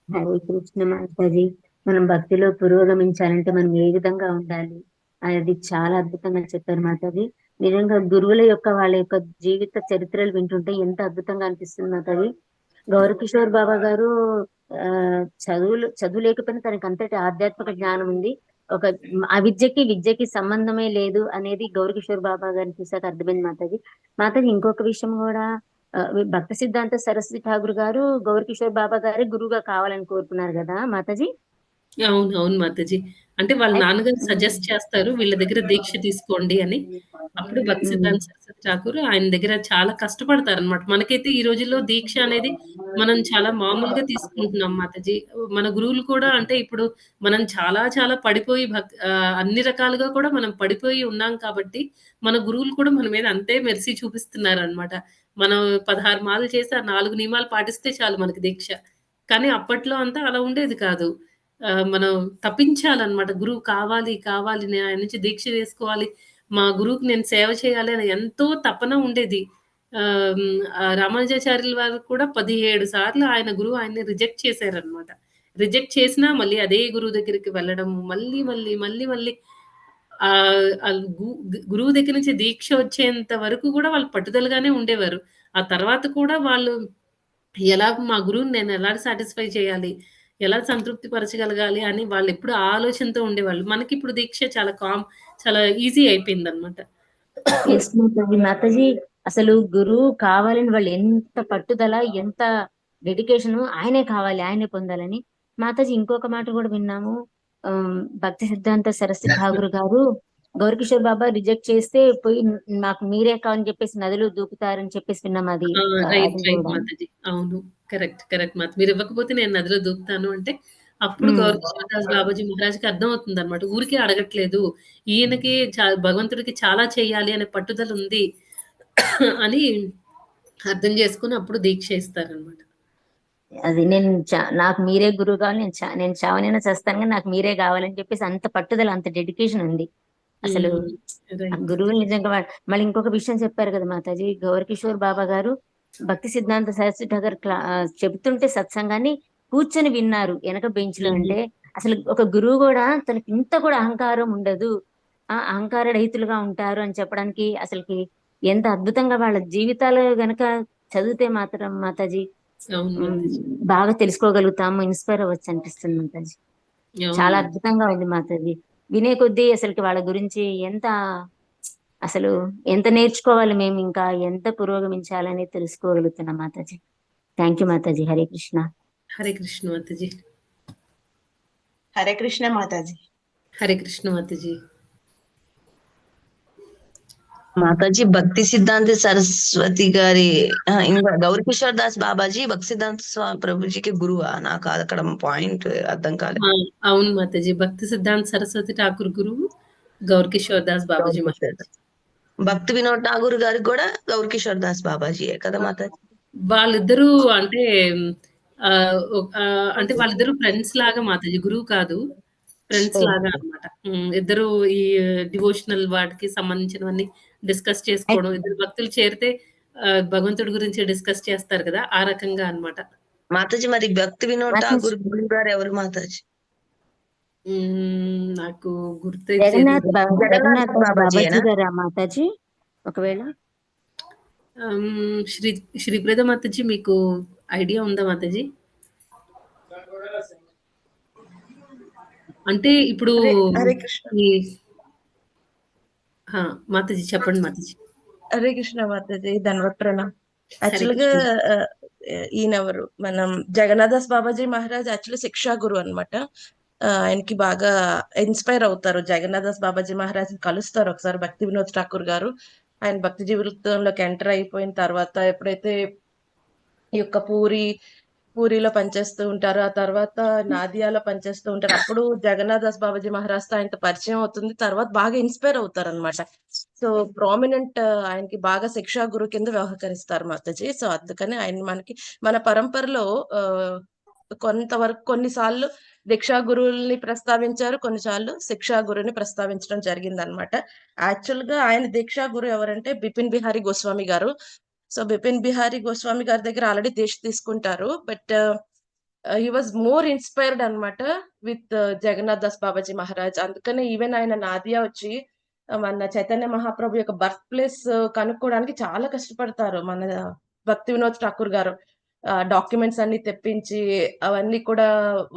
హరే కృష్ణ మాతాజీ. మనం భక్తిలో పురోగమించాలంటే మనం ఏ విధంగా ఉండాలి అది చాలా అద్భుతంగా చెప్పారు మాతాజీ. నిజంగా గురువుల యొక్క వాళ్ళ యొక్క జీవిత చరిత్రలు వింటుంటే ఎంత అద్భుతంగా అనిపిస్తుంది మాతాజీ. గౌరకిషోర్ బాబా గారు చదువు లేకపోయినా తనకి అంతటి ఆధ్యాత్మిక జ్ఞానం ఉంది. ఒక విద్యకి సంబంధమే లేదు అనేది గౌరకిషోర్ బాబా గారిని చూసాక అర్థమైంది మాతాజీ. ఇంకొక విషయం కూడా భక్త సిద్ధాంత సరస్వతి ఠాగూర్ గారు గౌరకిషోర్ బాబా గారి గురువుగా కావాలని కోరుకున్నారు కదా మాతాజీ. అవును. అవును మాతాజీ. అంటే వాళ్ళ అయి- నాన్నగారు సజెస్ట్ చేస్తారు. వీళ్ళ దగ్గర దీక్ష తీసుకోండి అని. అప్పుడు భక్తి సిద్ధాంత సరస్వతి ఠాకూర్ ఆయన దగ్గర చాలా కష్టపడతారనమాట. మనకైతే ఈ రోజుల్లో దీక్ష అనేది మనం చాలా మామూలుగా తీసుకుంటున్నాం మాతాజీ. మన గురువులు కూడా అంటే ఇప్పుడు మనం చాలా చాలా పడిపోయి అన్ని రకాలుగా కూడా మనం పడిపోయి ఉన్నాం కాబట్టి, మన గురువులు కూడా మన మీద అంతే మెర్సీ చూపిస్తున్నారనమాట. మనం 16 మాలలు చేసి ఆ 4 నియమాలు పాటిస్తే చాలు మనకి దీక్ష. కానీ అప్పట్లో అంతా అలా ఉండేది కాదు. మనం తప్పించాలన్నమాట. గురువు కావాలి, కావాలి. నేను ఆయన నుంచి దీక్ష తీసుకోవాలి. మా గురువుకి నేను సేవ చేయాలి అని ఎంతో తపన ఉండేది. రామానుజాచార్యుల వారు కూడా 17 సార్లు ఆయన గురువు ఆయన్ని రిజెక్ట్ చేశారనమాట. రిజెక్ట్ చేసినా మళ్ళీ అదే గురువు దగ్గరికి వెళ్ళడము. మళ్ళీ, మళ్ళీ, మళ్ళీ, మళ్ళీ ఆళ్ళు గురువు దగ్గర నుంచి దీక్ష వచ్చేంత వరకు కూడా వాళ్ళు పట్టుదలగానే ఉండేవారు. ఆ తర్వాత కూడా వాళ్ళు ఎలా మా గురువుని నేను ఎలా సాటిస్ఫై చేయాలి? ఎలా సంతృప్తి పరచగలగాలి అని వాళ్ళెప్పుడు ఆ ఆలోచనతో ఉండేవాళ్ళు. మనకిప్పుడు దీక్ష చాలా ఈజీ అయిపోయిందనమాట. ఎస్ మాతాజీ. మాతాజీ అసలు గురువు కావాలని వాళ్ళు ఎంత పట్టుదల, ఎంత డెడికేషన్, ఆయనే కావాలి, ఆయనే పొందాలని. మాతాజీ ఇంకొక మాట కూడా విన్నాము. భక్తి సిద్ధాంత సరస్వతి ఠాగూర్ గారు గౌరకిషోర్ బాబా రిజెక్ట్ చేస్తే పోయి నాకు మీరే కావాలని చెప్పేసి నదిలో దూకుతారని చెప్పేసి విన్నాం. అది రైట్. అది రైట్ కూడా మాతాజీ. అవును. కరెక్ట్ మాత. మీరివ్వకపోతే నేను నదిలో దూకుతాను అంటే, అప్పుడు గౌరకిషోర్‌దాస్ బాబాజీ మహారాజ్‌కి అర్థమవుతుందనమాట. ఊరికే అడగట్లేదు. ఈయనకి భగవంతుడికి చాలా చెయ్యాలి అనే పట్టుదలుంది అని అర్థం చేసుకొని అప్పుడు దీక్ష ఇస్తారనమాట. అది నాకు మీరే గురువు కావాలి, నేను చావనైనా చేస్తాను కానీ నాకు మీరే కావాలని చెప్పేసి అంత పట్టుదల, అంత డెడికేషన్ ఉంది అసలు. ఆ రైట్. గురువులు నిజంగా మళ్ళీ ఇంకొక విషయం చెప్పారు కదా మాతాజీ. గౌరకిషోర్ బాబా గారు భక్తి సిద్ధాంత సరస్వతి ఠాగూర్ చెబుతుంటే సత్సంగాన్ని కూర్చొని విన్నారు వెనక బెంచ్ లో. అంటే అసలు ఒక గురువు కూడా తనకి ఇంత కూడా అహంకారం ఉండదు, అహంకార రహితులుగా ఉంటారు అని చెప్పడానికి అసలుకి ఎంత అద్భుతంగా వాళ్ళ జీవితాలు గనక చదివితే మాత్రం మాతాజీ అవును మాతాజీ. బాగా తెలుసుకోగలుగుతాము, ఇన్స్పైర్ అవ్వచ్చు అనిపిస్తుంది మాతాజీ. అవును చాలా మాతాజీ. అద్భుతంగా ఉంది మాతాజీ. వినే కొద్దీ అసలుకి వాళ్ళ గురించి అసలు ఎంత నేర్చుకోవాలి, మేము ఇంకా ఎంత పురోగమించాలని తెలుసుకోగలుగుతున్నాం మాతాజీ. థ్యాంక్ యూ మాతాజీ. హరే కృష్ణ. హరే కృష్ణ మాతాజీ. హరే కృష్ణ మాతాజీ. హరే కృష్ణ మాతాజీ. మాతాజీ భక్తి సిద్ధాంతి సరస్వతి గారి ఇంకా గౌరకిషోర్ దాస్ బాబాజీ భక్తి సిద్ధాంత ప్రభుజీకి గురువా? నాకు అక్కడ పాయింట్ అర్థం కాలేదు. అవును మాతాజీ. భక్తి సిద్ధాంత సరస్వతి ఠాకూర్ గురువు గౌరకిషోర్ దాస్ బాబాజీ మహారాజ్. భక్తి వినోద్ ఠాగూర్ గారికి కూడా గౌరకిషోర్ దాస్ బాబాజీయే కదా మాతాజీ? వాళ్ళిద్దరూ అంటే అంటే వాళ్ళిద్దరూ ఫ్రెండ్స్ లాగా మాతాజీ. గురువు కాదు. ఫ్రెండ్స్ లాగా అన్నమాట. ఇద్దరు ఈ డివోషనల్ వాటికి సంబంధించినవన్నీ డిస్కస్ చేసుకోవడం. ఇద్దరు భక్తులు చేరితే భగవంతుడి గురించి డిస్కస్ చేస్తారు కదా! ఆ రకంగా అన్నమాట. మాతాజీ మరి భక్తి వినోద్ ఠాగూర్ గురువు గారు ఎవరు మాతాజీ? నాకు జగన్నాథ్ జగన్నాథ్ బాబాజీ బాబాజీయేనా? గారా మాతాజీ ఒకవేళ? శ్రీప్రద మాతాజీ మీకు ఐడియా ఉందా మాతాజీ? అంటే ఇప్పుడు హరే కృష్ణ. మాతాజీ చెప్పండి మాతాజీ. హరే కృష్ణ మాతాజీ. ధన్వత్ ప్రణామ్. యాక్చువల్ గా ఈయనెవరు మనం జగన్నాథాస్ బాబాజీ మహారాజ్ యాక్చువల్లీ శిక్షా గురువు అనమాట. ఆయనకి బాగా ఇన్స్పైర్ అవుతారు. జగన్నాథాస్ బాబాజీ మహారాజ్ కలుస్తారు ఒకసారి భక్తి వినోద్ ఠాకూర్ గారు. ఆయన భక్తి జీవితంలోకి ఎంటర్ అయిపోయిన తర్వాత ఎప్పుడైతే ఈ యొక్క పూరిలో పనిచేస్తూ ఉంటారు, ఆ తర్వాత నాదియాలో పనిచేస్తూ ఉంటారు. అప్పుడు జగన్నాథాస్ బాబాజీ మహారాజ్ తో ఆయనతో పరిచయం అవుతుంది. తర్వాత బాగా ఇన్స్పైర్ అవుతారు అనమాట. సో ప్రామినెంట్ ఆయనకి బాగా శిక్షా గురువు కింద వ్యవహరిస్తారు మాతాజీ. సో అందుకని ఆయన మన పరంపరలో కొంతవరకు కొన్నిసార్లు దీక్షా గురువుల్ని ప్రస్తావించారు, కొన్నిసార్లు శిక్షా గురువుని ప్రస్తావించడం జరిగింది అనమాట. యాక్చువల్ గా ఆయన దీక్షా గురువు ఎవరంటే బిపిన్ బిహారీ గోస్వామి గారు. సో బిపిన్ బిహారీ గోస్వామి గారి దగ్గర ఆల్రెడీ దీక్ష తీసుకుంటారు. But he was more inspired అనమాట విత్ జగన్నాథ్ దాస్ బాబాజీ మహారాజ్. అందుకనే ఈవెన్ ఆయన నాదియా వచ్చి మన చైతన్య మహాప్రభు యొక్క బర్త్ ప్లేస్ కనుక్కోవడానికి చాలా కష్టపడతారు మన భక్తి వినోద్ ఠాకూర్ గారు. డాక్యుమెంట్స్ అన్ని తెప్పించి అవన్నీ కూడా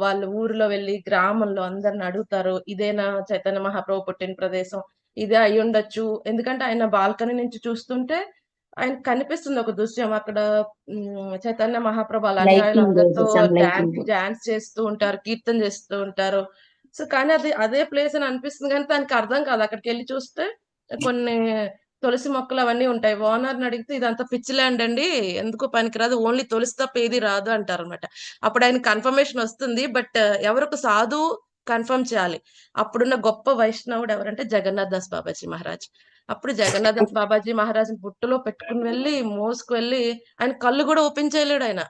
వాళ్ళ ఊరిలో వెళ్ళి గ్రామంలో అందరిని అడుగుతారు. ఇదేనా చైతన్య మహాప్రభు పుట్టిన ప్రదేశం? ఇదే అయి ఉండొచ్చు. ఎందుకంటే ఆయన బాల్కనీ నుంచి చూస్తుంటే ఆయన కనిపిస్తుంది ఒక దృశ్యం అక్కడ. చైతన్య మహాప్రభు అలాగే ఆయన లైటింగ్, అందరితో సమ్ లైటింగ్. డాన్స్ చేస్తూ ఉంటారు, కీర్తన చేస్తూ ఉంటారు. సో కానీ అది అదే ప్లేస్ అని అనిపిస్తుంది కానీ తనకి అర్థం కాదు. అక్కడికి వెళ్ళి చూస్తే కొన్ని తులసి మొక్కలు అవన్నీ ఉంటాయి. ఓనర్ని అడిగితే ఇదంతా పిచ్చి ల్యాండ్ అండి, ఎందుకు పనికిరాదు, ఓన్లీ తులసి తప్ప ఏది రాదు అంటారు అనమాట. అప్పుడు ఆయన కన్ఫర్మేషన్ వస్తుంది. బట్ ఎవరొక సాధువు కన్ఫర్మ్ చేయాలి. అప్పుడున్న గొప్ప వైష్ణవుడు ఎవరంటే జగన్నాథ్ దాస్ బాబాజీ మహారాజ్. అప్పుడు జగన్నాథ్ దాస్ బాబాజీ మహారాజ్ బుట్టలో పెట్టుకుని వెళ్ళి మోసుకు వెళ్ళి ఆయన కళ్ళు కూడా ఓపెన్ చేయలేడు ఆయన.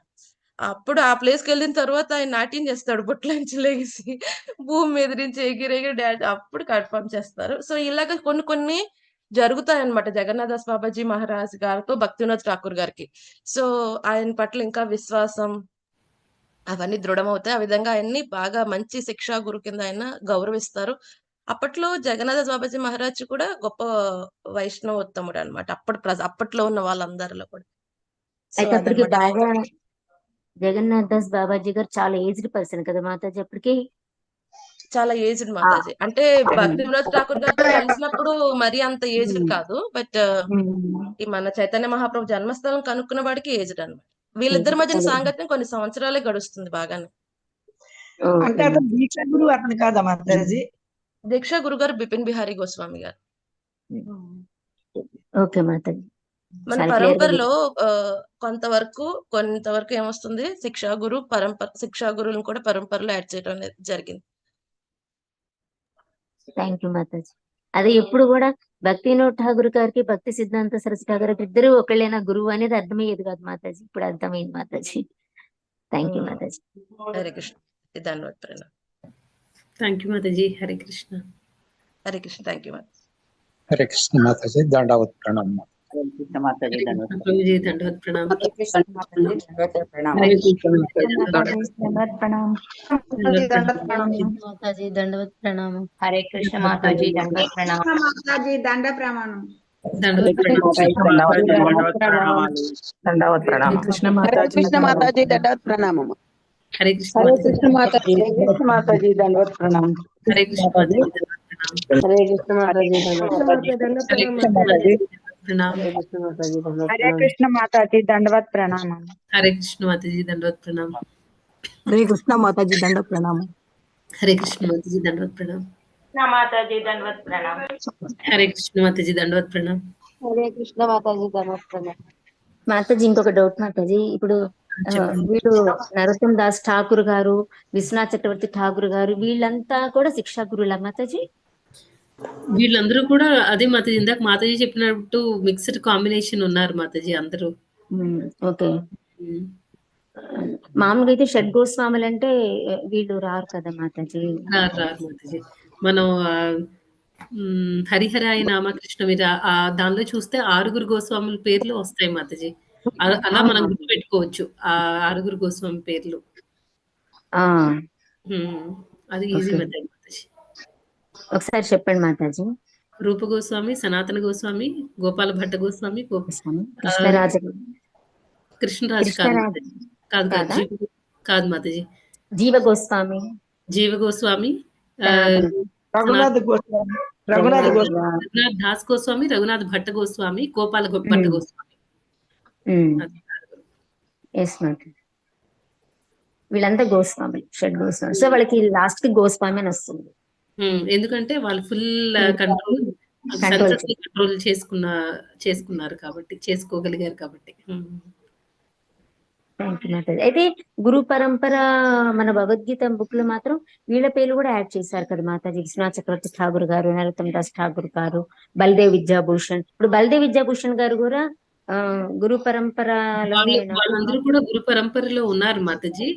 అప్పుడు ఆ ప్లేస్కి వెళ్ళిన తర్వాత ఆయన నాట్యం చేస్తాడు బుట్టలోంచి లెగిసి, భూమి మీద నుంచి ఎగిరెగిరి డాన్స్, అప్పుడు కన్ఫర్మ్ చేస్తారు. సో ఇలాగ కొన్ని కొన్ని జరుగుతాయన్నమాట జగన్నాథ్ దాస్ బాబాజీ మహారాజ్ గారితో భక్తివినోద్ ఠాకూర్ గారికి. సో ఆయన పట్ల ఇంకా విశ్వాసం అవన్నీ దృఢమవుతాయి. ఆ విధంగా ఆయన్ని బాగా మంచి శిక్షా గురు కింద ఆయన గౌరవిస్తారు. అప్పట్లో జగన్నాథ బాబాజీ మహారాజ్ కూడా గొప్ప వైష్ణవోత్తముడు అనమాట. అప్పట్లో ఉన్న వాళ్ళందరిలో కూడా. సో అయితే అప్పటికి అదనమాట. బాగా జగన్నాథ్ దాస్ బాబాజీ గారు చాలా ఏజ్డ్ పర్సన్ కదా మాతాజీ అప్పటికి. చాలా ఏజ్డ్ మాతాజీ. అంటే భక్తి వినోద్ ఠాకూర్ గారితో కలిసినప్పుడు మరీ అంత ఏజ్డ్ కాదు. బట్ ఈ మన చైతన్య మహాప్రభు జన్మస్థలం కనుక్కున్న వాడికి ఏజ్డ్ అనమాట. వీళ్ళిద్దరి మధ్యన సాంగత్యం కొన్ని సంవత్సరాలే గడుస్తుంది బాగానే. అంటే అతను దీక్ష గురువు అతను కాదా మాతాజీ? దీక్షా గురుగారు బిపిన్ బిహారీ గోస్వామి గారు. ఓకే మాతాజీ. మన చాలా క్లియర్ గా పరంపరలో కొంతవరకు ఏమొస్తుంది, శిక్షా గురువులను కూడా పరంపరలో యాడ్ చేయడం అనేది జరిగింది. Thank you Mataji. అదే ఎప్పుడు కూడా భక్తి వినోద్ ఠాగూర్ గారికి భక్తి సిద్ధాంత సరస్వతి ఠాగూర్ గారికి ఇద్దరు ఒకళ్ళైనా గురువు అనేది అర్థమయ్యేది కాదు మాతాజీ, ఇప్పుడు అర్థమైంది మాతాజీ. థ్యాంక్ యూ మాతాజీ. హరే కృష్ణ. ధన్యవాద ప్రణామ్. థ్యాంక్ యూ మాతాజీ. హరే కృష్ణ. హరే కృష్ణ. Thank you. హరే కృష్ణ మాతాజీ. దండావత్ ప్రణామం. ప్రభుజీ దండవత్ ప్రణామ్. హరే కృష్ణ మాతాజీ దండవత్ ప్రణామం. హరే కృష్ణ మాతాజీ దండవత్ ప్రణామం. హరే కృష్ణ మాతాజీ దండవత్ ప్రణామం. మాతాజీ దండ ప్రమాణం. దండవత్ ప్రణామ్. దండవత్ ప్రణామం. కృష్ణ మాతాజీ దండవత్ ప్రణామం. హరే కృష్ణ మాతాజీ. మాతాజీ దండవత్ ప్రణామం. హరే కృష్ణ మాతాజీ. హరే కృష్ణ మాతాజీ హరే కృష్ణ మాతాజీ దండవత్ ప్రణామం. హరే కృష్ణ మాతాజీ దండవత్ ప్రణామ్. హరే కృష్ణ మాతాజీ దండవత్ ప్రణామం. హరే కృష్ణ మాతాజీ దండవత్ ప్రణామ్. మాతాజీ దండవత్ ప్రణామం. హరే కృష్ణ మాతాజీ దండవత్ ప్రణామ్. హరే కృష్ణ మాతాజీ దండవత్ ప్రణామం. మాతాజీ ఇంకొక డౌట్ మాతాజీ, ఇప్పుడు వీళ్ళు నరోత్తమ్ దాస్ ఠాకూర్ గారు, విశ్వనాథ్ చక్రవర్తి ఠాకూర్ గారు వీళ్ళంతా కూడా శిక్షా గురువులా మాతాజీ? వీళ్ళందరూ కూడా అదే మాతాజీ, ఇందాక మాతాజీ చెప్పినట్టు మిక్స్డ్ కాంబినేషన్ ఉన్నారు మాతాజీ అందరూ. ఓకే. మామూలుగా అయితే షడ్ గోస్వాములు అంటే వీళ్ళు రారు కదా మాతాజీ? రారు మాతాజీ. మనం హరిహరాయ నామకృష్ణ మీరు దానిలో చూస్తే 6 గోస్వాముల పేర్లు వస్తాయి మాతాజీ. అలా మనం గుర్తు పెట్టుకోవచ్చు ఆ 6 గోస్వామి పేర్లు. అది ఈజీ మెథడ్ మాతాజీ. ఒకసారి చెప్పండి మాతాజీ. రూప గోస్వామి, సనాతన గోస్వామి, గోపాల భట్ట గోస్వామి, కృష్ణరాజు కాదు మాతాజీ. జీవ గోస్వామి, రఘునాథ్ దాస్ గోస్వామి, రఘునాథ్ భట్ట గోస్వామి, గోపాల భట్ట గోస్వామి. వీళ్ళంతా గోస్వామి, షడ్ గోస్వామి. సో వాళ్ళకి లాస్ట్ కి గోస్వామి అని వస్తుంది. ఎందుకంటే వాళ్ళు ఫుల్ కంట్రోల్ చేసుకున్నారు కాబట్టి, చేసుకోగలిగారు కాబట్టి. అయితే గురు పరంపర మన భగవద్గీత బుక్ లో మాత్రం వీళ్ళ పేర్లు కూడా యాడ్ చేశారు కదా మాతాజీ. విశ్వనాథ్ చక్రవర్తి ఠాగూర్ గారు, నరోత్తమ్ దాస్ ఠాగూర్ గారు, బల్దేవ్ విద్యాభూషణ్. ఇప్పుడు బల్దేవ్ విద్యాభూషణ్ గారు కూడా గురు పరంపరలో వాళ్ళందరూ కూడా గురు పరంపరలో ఉన్నారు మాతాజీ.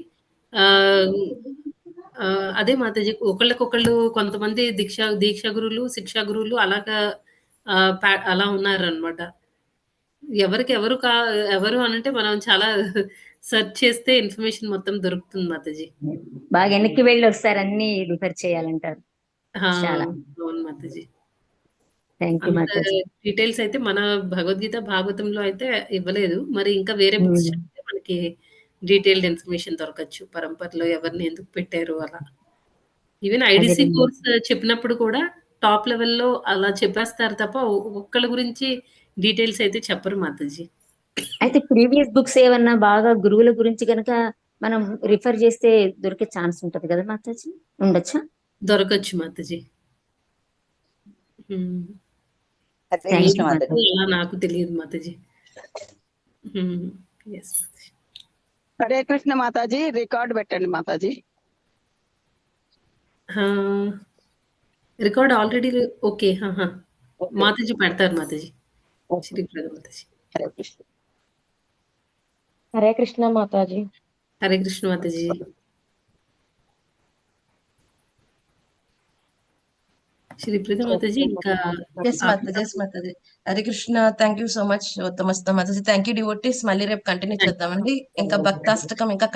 అదే మాతాజీ, ఒకళ్ళకొకళ్ళు కొంతమంది దీక్షా గురువులు, శిక్షా గురువులు అలాగా అలా ఉన్నారనమాట. ఎవరు అనంటే మనం చాలా సెర్చ్ చేస్తే ఇన్ఫర్మేషన్ మొత్తం దొరుకుతుంది మాతాజీ. బాగా వెనక్కి వెళ్ళి ఒకసారి అన్ని రిఫర్ చేయాలంటారు. అవును మాతాజీ. డీటెయిల్స్ అయితే మన భగవద్గీత భాగవతంలో అయితే ఇవ్వలేదు. మరి ఇంకా వేరే బుక్స్ చదివితే మనకి డీటెయిల్డ్ ఇన్ఫర్మేషన్ దొరకచ్చు, పరంపరలో ఎవరిని ఎందుకు పెట్టారు అలా. ఈవెన్ ఐడిసి కోర్స్ చెప్పినప్పుడు కూడా టాప్ లెవెల్లో అలా చెప్పేస్తారు తప్ప ఒక్కళ్ళ గురించి డీటెయిల్స్ అయితే చెప్పరు మాతాజీ. అయితే ప్రీవియస్ బుక్స్ ఏమన్నా బాగా గురువుల గురించి కనుక మనం రిఫర్ చేస్తే దొరికే ఛాన్స్ ఉంటది కదా మాతాజీ, ఉండొచ్చా? దొరకచ్చు మాతాజీ. Thank you, Mataji. అలా నాకు తెలియదు మాతాజీ. ఎస్ మాతాజీ. హరే కృష్ణ మాతాజీ, రికార్డ్ పెట్టండి Mataji. Record already okay. Mataji పెడతారు మాతాజీ. శ్రీప్రద మాతాజీ. హరే కృష్ణ. హరే కృష్ణ మాతాజీ. హరే కృష్ణ మాతాజీ. శ్రీప్రద మాతాజీ ఇంకా ఎస్ మాతాజీ. Hare Krishna. Thank you so much ఉత్తమస్త మాతాజీ. Thank you devotees. మళ్ళీ రేపు కంటిన్యూ చేద్దామండి. ఇంకా భక్తాష్టకం ఇంకా